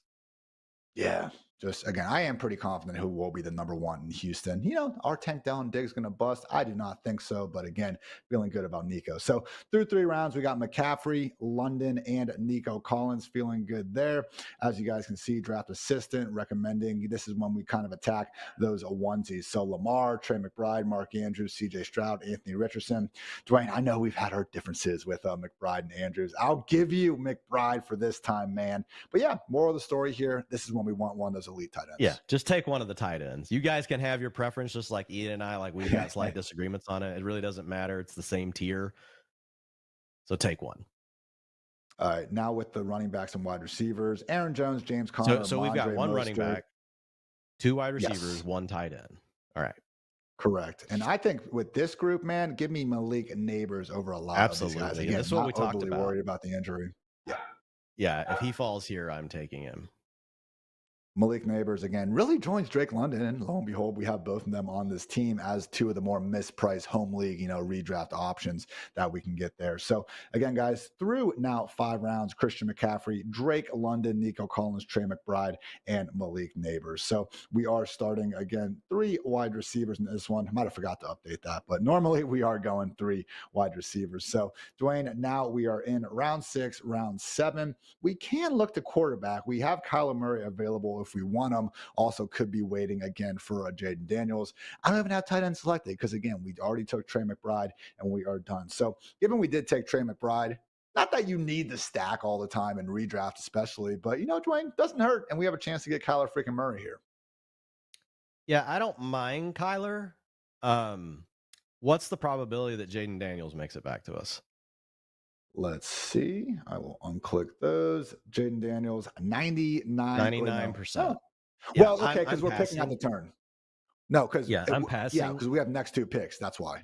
Yeah, just again, I am pretty confident who will be the number one in Houston. Our tank down Diggs going to bust? I do not think so. But again, feeling good about Nico. So through 3 rounds, we got McCaffrey, London, and Nico Collins feeling good there. As you guys can see, draft assistant recommending this is when we kind of attack those onesies. So Lamar, Trey McBride, Mark Andrews, CJ Stroud, Anthony Richardson. Dwayne, I know we've had our differences with McBride and Andrews. I'll give you McBride for this time, man. But yeah, moral of the story here, this is when we want one of those elite tight Yeah, ends. just take one of the tight ends. You guys can have your preference, just like Ian and I. Like we've got slight disagreements on it. It really doesn't matter. It's the same tier. So take one. All right, now with the running backs and wide receivers, Aaron Jones, James So Conner, so we've got Mondre one running Mostert. back, 2 wide receivers, Yes, 1 tight end. All right. correct. And I think with this group, man, give me Malik Neighbors over a lot of these guys. Absolutely. And Again, this is what not we talked overly about. worried about the injury. Yeah. Yeah, if he falls here, I'm taking him. Malik Neighbors again really joins Drake London, and lo and behold, we have both of them on this team as 2 of the more mispriced home league, redraft options that we can get there. So again, guys, through now 5 rounds, Christian McCaffrey, Drake London, Nico Collins, Trey McBride, and Malik Neighbors. So we are starting again 3 wide receivers in this one. I might have forgot to update that, but normally we are going 3 wide receivers. So Dwayne, now we are in round 6, round 7. We can look to quarterback. We have Kyler Murray available if if we want him. Also, could be waiting again for Jaden Daniels. I don't even have tight end selected because, again, we already took Trey McBride and we are done. So, given we did take Trey McBride, not that you need the stack all the time and redraft, especially, but Dwayne, doesn't hurt. And we have a chance to get Kyler freaking Murray here. Yeah, I don't mind Kyler. What's the probability that Jaden Daniels makes it back to us? Let's see. I will unclick those. Jaden Daniels, 99%. No. Yeah, Well, okay, because we're picking at the turn. No, because I'm passing. because we have next two picks. That's why.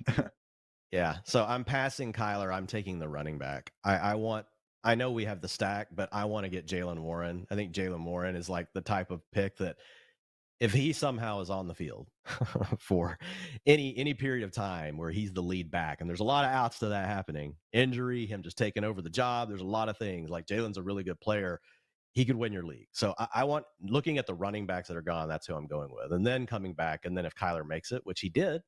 Yeah, so I'm passing Kyler. I'm taking the running back. I know we have the stack, but I want to get Jaylen Warren. I think Jaylen Warren is like the type of pick that if he somehow is on the field for any period of time where he's the lead back, and there's a lot of outs to that happening, injury, him just taking over the job, there's a lot of things. Like Jalen's a really good player. He could win your league. So I want, looking at the running backs that are gone, that's who I'm going with. And then coming back, and then if Kyler makes it, which he did.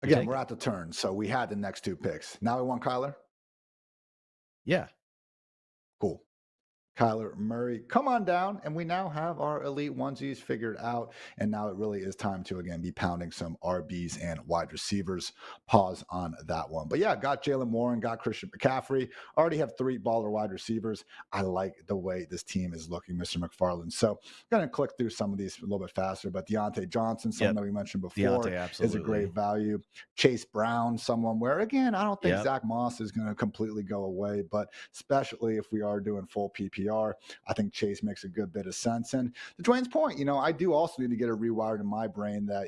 Again, we're at the turn. So we had the next two picks. Now we want Kyler? Yeah. Cool. Kyler Murray, come on down. And we now have our elite onesies figured out. And now it really is time to, again, be pounding some RBs and wide receivers. Pause on that one. But yeah, got Jaylen Warren, got Christian McCaffrey. Already have 3 baller wide receivers. I like the way this team is looking, Mr. McFarland. So I'm going to click through some of these a little bit faster. But Deontay Johnson, someone that we mentioned before, is a great value. Chase Brown, someone where, again, I don't think Zach Moss is going to completely go away. But especially if we are doing full PPR, I think Chase makes a good bit of sense. And to Dwayne's point, I do also need to get it rewired in my brain that,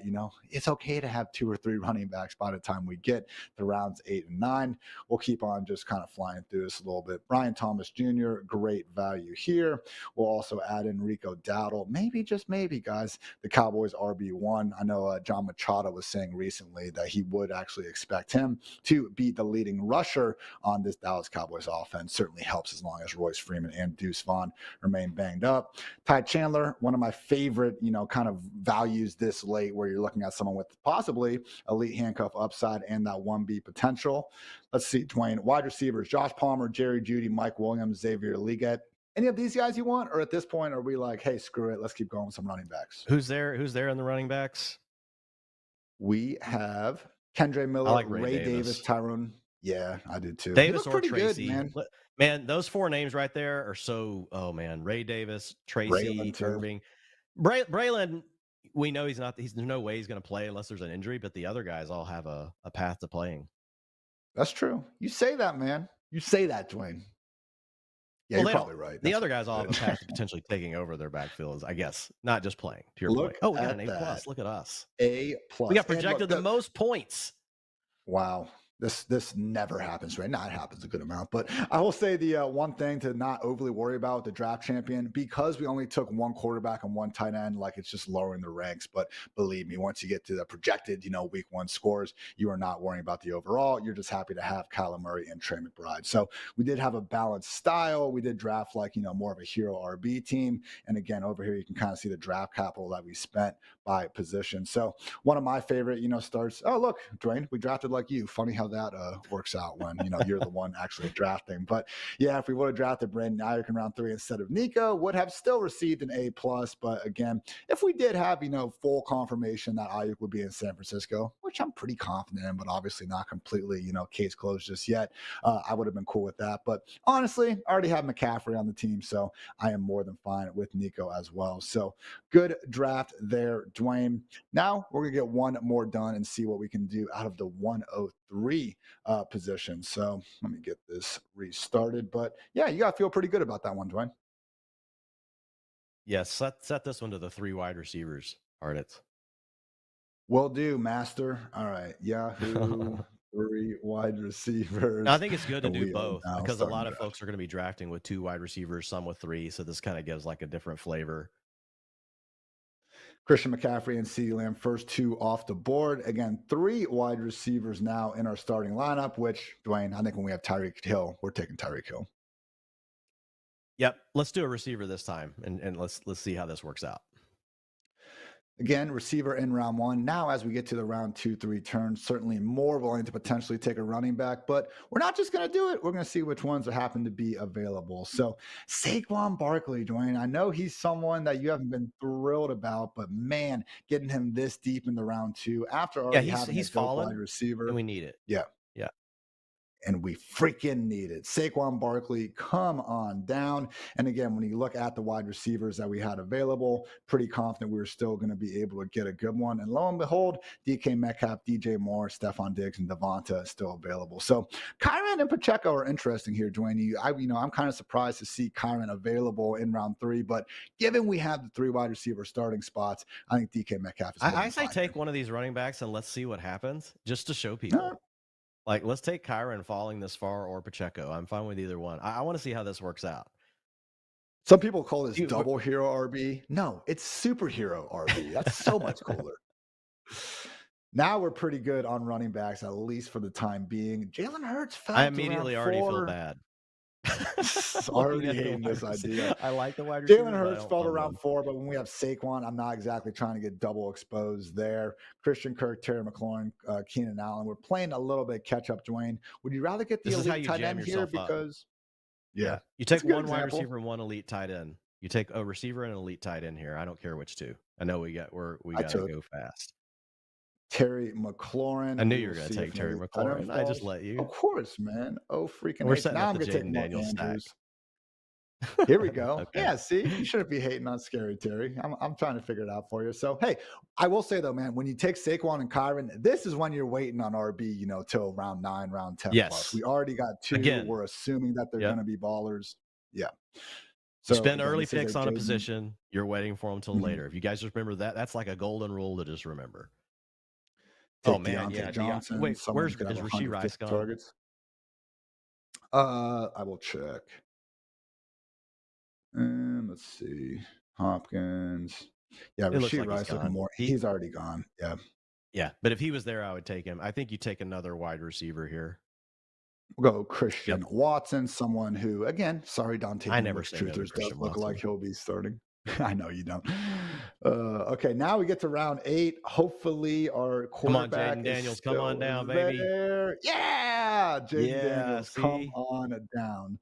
it's okay to have 2 or 3 running backs by the time we get to rounds 8 and 9. We'll keep on just kind of flying through this a little bit. Brian Thomas Jr., great value here. We'll also add in Rico Dowdle. Maybe, just maybe, guys, the Cowboys RB1. I know John Machado was saying recently that he would actually expect him to be the leading rusher on this Dallas Cowboys offense. Certainly helps as long as Royce Freeman and Deuce Vaughn remain banged up. Ty Chandler, one of my favorite, kind of values this late, where you're looking at someone with possibly elite handcuff upside and that 1B potential. Let's see, Dwayne, wide receivers, Josh Palmer, Jerry Jeudy, Mike Williams, Xavier Leggett. Any of these guys you want? Or at this point, are we like, hey, screw it, let's keep going with some running backs? Who's there in the running backs? We have Kendre Miller, I like Ray Davis, Tyrone. Yeah, I did too. Davis or pretty Tracy, good, man. Man, those 4 names right there are so. Oh man, Ray Davis, Tracy, Irving, Braylon. We know he's not. There's no way he's going to play unless there's an injury. But the other guys all have a path to playing. That's true. You say that, man. You say that, Dwayne. Yeah, you're probably right. The other guys all have a path to potentially taking over their backfields, I guess, not just playing. To your point. Oh, we got an A+. Look at us. A+. We got projected the most points. Wow. This never happens, right? Now it happens a good amount, but I will say the one thing to not overly worry about with the draft champion, because we only took 1 quarterback and 1 tight end, like it's just lowering the ranks. But believe me, once you get to the projected, week 1 scores, you are not worrying about the overall. You're just happy to have Kyler Murray and Trey McBride. So we did have a balanced style. We did draft more of a hero RB team. And again, over here, you can kind of see the draft capital that we spent by position. So one of my favorite, starts. Oh, look, Dwayne, we drafted like you. Funny how that works out when you're the one actually drafting. But yeah, if we would have drafted Brandon Ayuk in round 3 instead of Nico, would have still received an A+. But again, if we did have full confirmation that Ayuk would be in San Francisco, which I'm pretty confident in, but obviously not completely case closed just yet, I would have been cool with that. But honestly, I already have McCaffrey on the team, so I am more than fine with Nico as well. So good draft there, Dwayne. Now we're gonna get one more done and see what we can do out of the 103 position. So let me get this restarted. But yeah, you gotta feel pretty good about that one, Dwayne. Yes, set this one to the 3 wide receivers, Hartitz. Will do, master. All right, Yahoo. 3 wide receivers. I think it's good to do both, because a lot of folks are going to be drafting with 2 wide receivers, some with 3. So this kind of gives like a different flavor. Christian McCaffrey and CeeDee Lamb, first 2 off the board. Again, 3 wide receivers now in our starting lineup, which, Dwayne, I think when we have Tyreek Hill, we're taking Tyreek Hill. Yep. Let's do a receiver this time, and let's see how this works out. Again, receiver in round one. Now, as we get to the round 2, 3 turns, certainly more willing to potentially take a running back, but we're not just going to do it. We're going to see which ones happen to be available. So, Saquon Barkley, Dwayne, I know he's someone that you haven't been thrilled about, but man, getting him this deep in the round 2 after Yeah, already having a he's dope wide fallen, and receiver. we need it. Yeah, Yeah. and we freaking need it. Saquon Barkley, come on down. And again, when you look at the wide receivers that we had available, pretty confident we were still going to be able to get a good one. And lo and behold, DK Metcalf, DJ Moore, Stephon Diggs, and Devonta still available. So Kyron and Pacheco are interesting here, Dwayne. I'm kind of surprised to see Kyron available in round 3, but given we have the 3 wide receiver starting spots, I think DK Metcalf is more I than say fine take here. one of these running backs and let's see what happens, just to show Uh, people. Like, let's take Kyron falling this far or Pacheco. I'm fine with either one. I want to see how this works out. Some people call this You- double hero RB. No, it's superhero RB. That's so much cooler. Now we're pretty good on running backs, at least for the time being. Jalen Hurts I fell to round immediately already feel 4. bad. Looking Already at the hating wide this idea. receiver. I like the wide Jalen receivers, but I Hurts don't fell to love round them. 4, but when we have Saquon, I'm not exactly trying to get double exposed there. Christian Kirk, Terry McLaurin, Keenan Allen. We're playing a little bit catch up, Dwayne. Would you rather get the This is how elite you tight jam end here? yourself up. Because, Yeah. yeah, You that's take a good one wide example. receiver and one elite tight end. You take a receiver and an elite tight end here. I don't care which two. I know we got I to took go fast. Terry McLaurin. I knew We you were will going to see take if an Terry elite tight end McLaurin. I just falls. let you. Of course, man. Oh, freaking We're H. setting Now up I'm the going to take Jaden Mark Daniels stack. Andrews. Here we go. Okay. Yeah, see, you shouldn't be hating on Scary Terry. I'm trying to figure it out for you. So, hey, I will say though, man, when you take Saquon and Kyron, this is when you're waiting on RB, till round 9, round 10 plus. Yes. We already got 2. Again. We're assuming that they're Yep. going to be ballers. Yeah. You So spend again, early this is picks a on a Jaden. position. You're waiting for them till Mhm. later. If you guys just remember that, that's like a golden rule to just remember. Oh Take man, Deontay yeah. Johnson, Wait, someone where's who could have is Rasheed Rice 150 gone? targets. I will check. Let's see. Hopkins. Yeah, It looks Rasheed like he's Rice looking gone. more. He's already gone. Yeah. Yeah, but if he was there, I would take him. I think you take another wide receiver here. We'll go Yep. Christian Watson, someone who, again, sorry, Dante I never English say no to Truthers, does Christian look like Watson. he'll be starting. I know you don't. Okay, now we get to round 8. Hopefully, our Come on, quarterback Jaden is Daniels. Come on still down, baby. there. Yeah, Jaden Yeah, Daniels, come see? on down.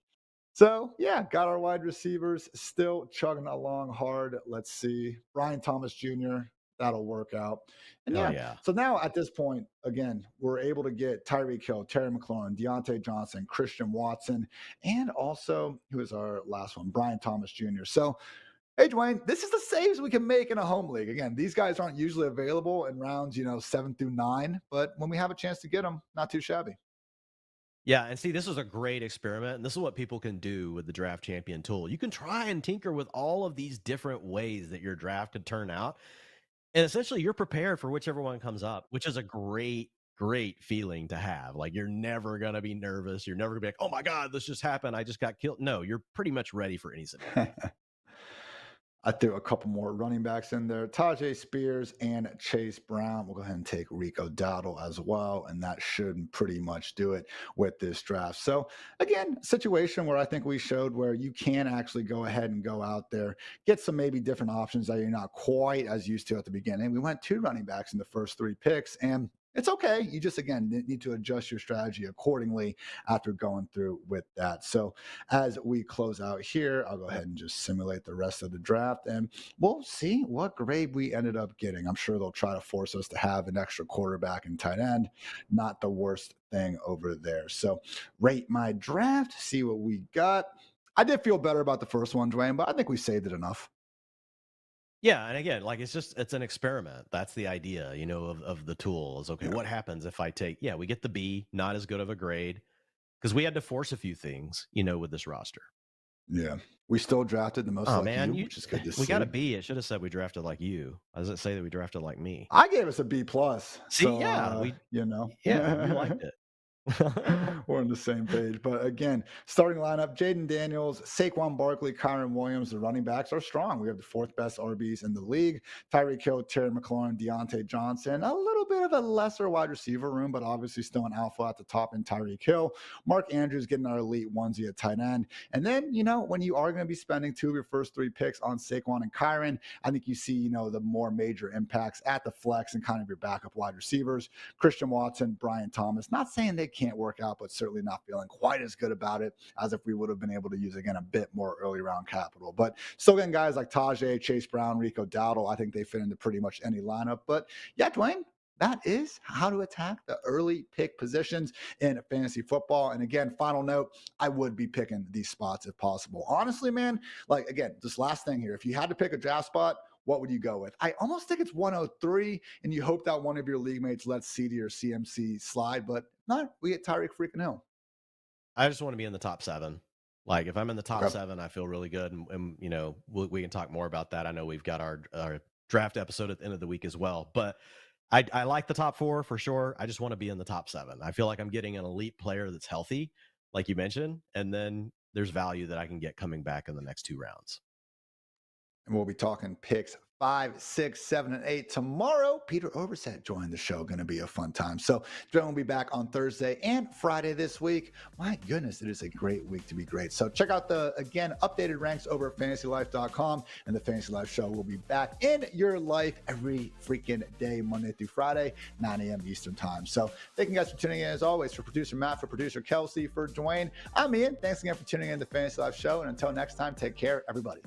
So, yeah, got our wide receivers still chugging along hard. Let's see. Brian Thomas Jr., that'll work out. And Oh yeah, yeah. so now at this point, again, we're able to get Tyreek Hill, Terry McLaurin, Deontay Johnson, Christian Watson, and also, who is our last one? Brian Thomas Jr. So, hey, Dwayne, this is the saves we can make in a home league. Again, these guys aren't usually available in rounds, 7 through 9, but when we have a chance to get them, not too shabby. Yeah, and see, this is a great experiment, and this is what people can do with the Draft Champion tool. You can try and tinker with all of these different ways that your draft could turn out, and essentially you're prepared for whichever one comes up, which is a great feeling to have. Like, you're never going to be nervous. You're never going to be like, oh my God, this just happened. I just got killed. No, you're pretty much ready for any scenario. I threw a couple more running backs in there. Tajay Spears and Chase Brown. We'll go ahead and take Rico Dowdle as well. And that should pretty much do it with this draft. So again, situation where I think we showed where you can actually go ahead and go out there, get some maybe different options that you're not quite as used to at the beginning. We went 2 running backs in the first 3 picks, and it's okay. You just, again, need to adjust your strategy accordingly after going through with that. So as we close out here, I'll go ahead and just simulate the rest of the draft, and we'll see what grade we ended up getting. I'm sure they'll try to force us to have an extra quarterback and tight end. Not the worst thing over there. So rate my draft, see what we got. I did feel better about the first one, Dwayne, but I think we saved it enough. Yeah, and again, like, it's an experiment. That's the idea, of the tool is, okay, Yeah. what happens if I take, we get the B, not as good of a grade, because we had to force a few things, with this roster. Yeah. We still drafted the most Oh like man, you, which is good to we see. got a B. It should have said we drafted like you. How does it say that we drafted like me? I gave us a B plus. See, So, yeah, we you know. liked it. We're on the same page. But again, starting lineup, Jaden Daniels, Saquon Barkley, Kyron Williams, the running backs are strong. We have the fourth best RBs in the league. Tyreek Hill, Terry McLaurin, Deontay Johnson, a little bit of a lesser wide receiver room, but obviously still an alpha at the top in Tyreek Hill. Mark Andrews getting our elite onesie at tight end. And then, when you are going to be spending two of your first three picks on Saquon and Kyron, I think you see, the more major impacts at the flex and kind of your backup wide receivers. Christian Watson, Brian Thomas, not saying they can't work out, but certainly not feeling quite as good about it as if we would have been able to use, again, a bit more early round capital. But still getting guys like Tajay, Chase Brown, Rico Dowdle, I think they fit into pretty much any lineup. But yeah, Dwayne, that is how to attack the early pick positions in fantasy football. And again, final note, I would be picking these spots if possible. Honestly, man, again, this last thing here, if you had to pick a draft spot, what would you go with? I almost think it's 103, and you hope that one of your league mates lets CD or CMC slide, but not. We get Tyreek freaking Hill. I just want to be in the top 7. Like if I'm in the top 7, I feel really good. And we can talk more about that. I know we've got our draft episode at the end of the week as well, but I like the top 4 for sure. I just want to be in the top 7. I feel like I'm getting an elite player that's healthy, like you mentioned, and then there's value that I can get coming back in the next 2 rounds. And we'll be talking picks 5, 6, 7, and 8 tomorrow. Peter Overset joined the show. Going to be a fun time. So Dwayne will be back on Thursday and Friday this week. My goodness, it is a great week to be great. So check out the, again, updated ranks over at FantasyLife.com, and the Fantasy Life show will be back in your life every freaking day, Monday through Friday, 9 a.m. Eastern time. So thank you guys for tuning in as always. For producer Matt, for producer Kelsey, for Dwayne, I'm Ian. Thanks again for tuning in to the Fantasy Life show. And until next time, take care, everybody.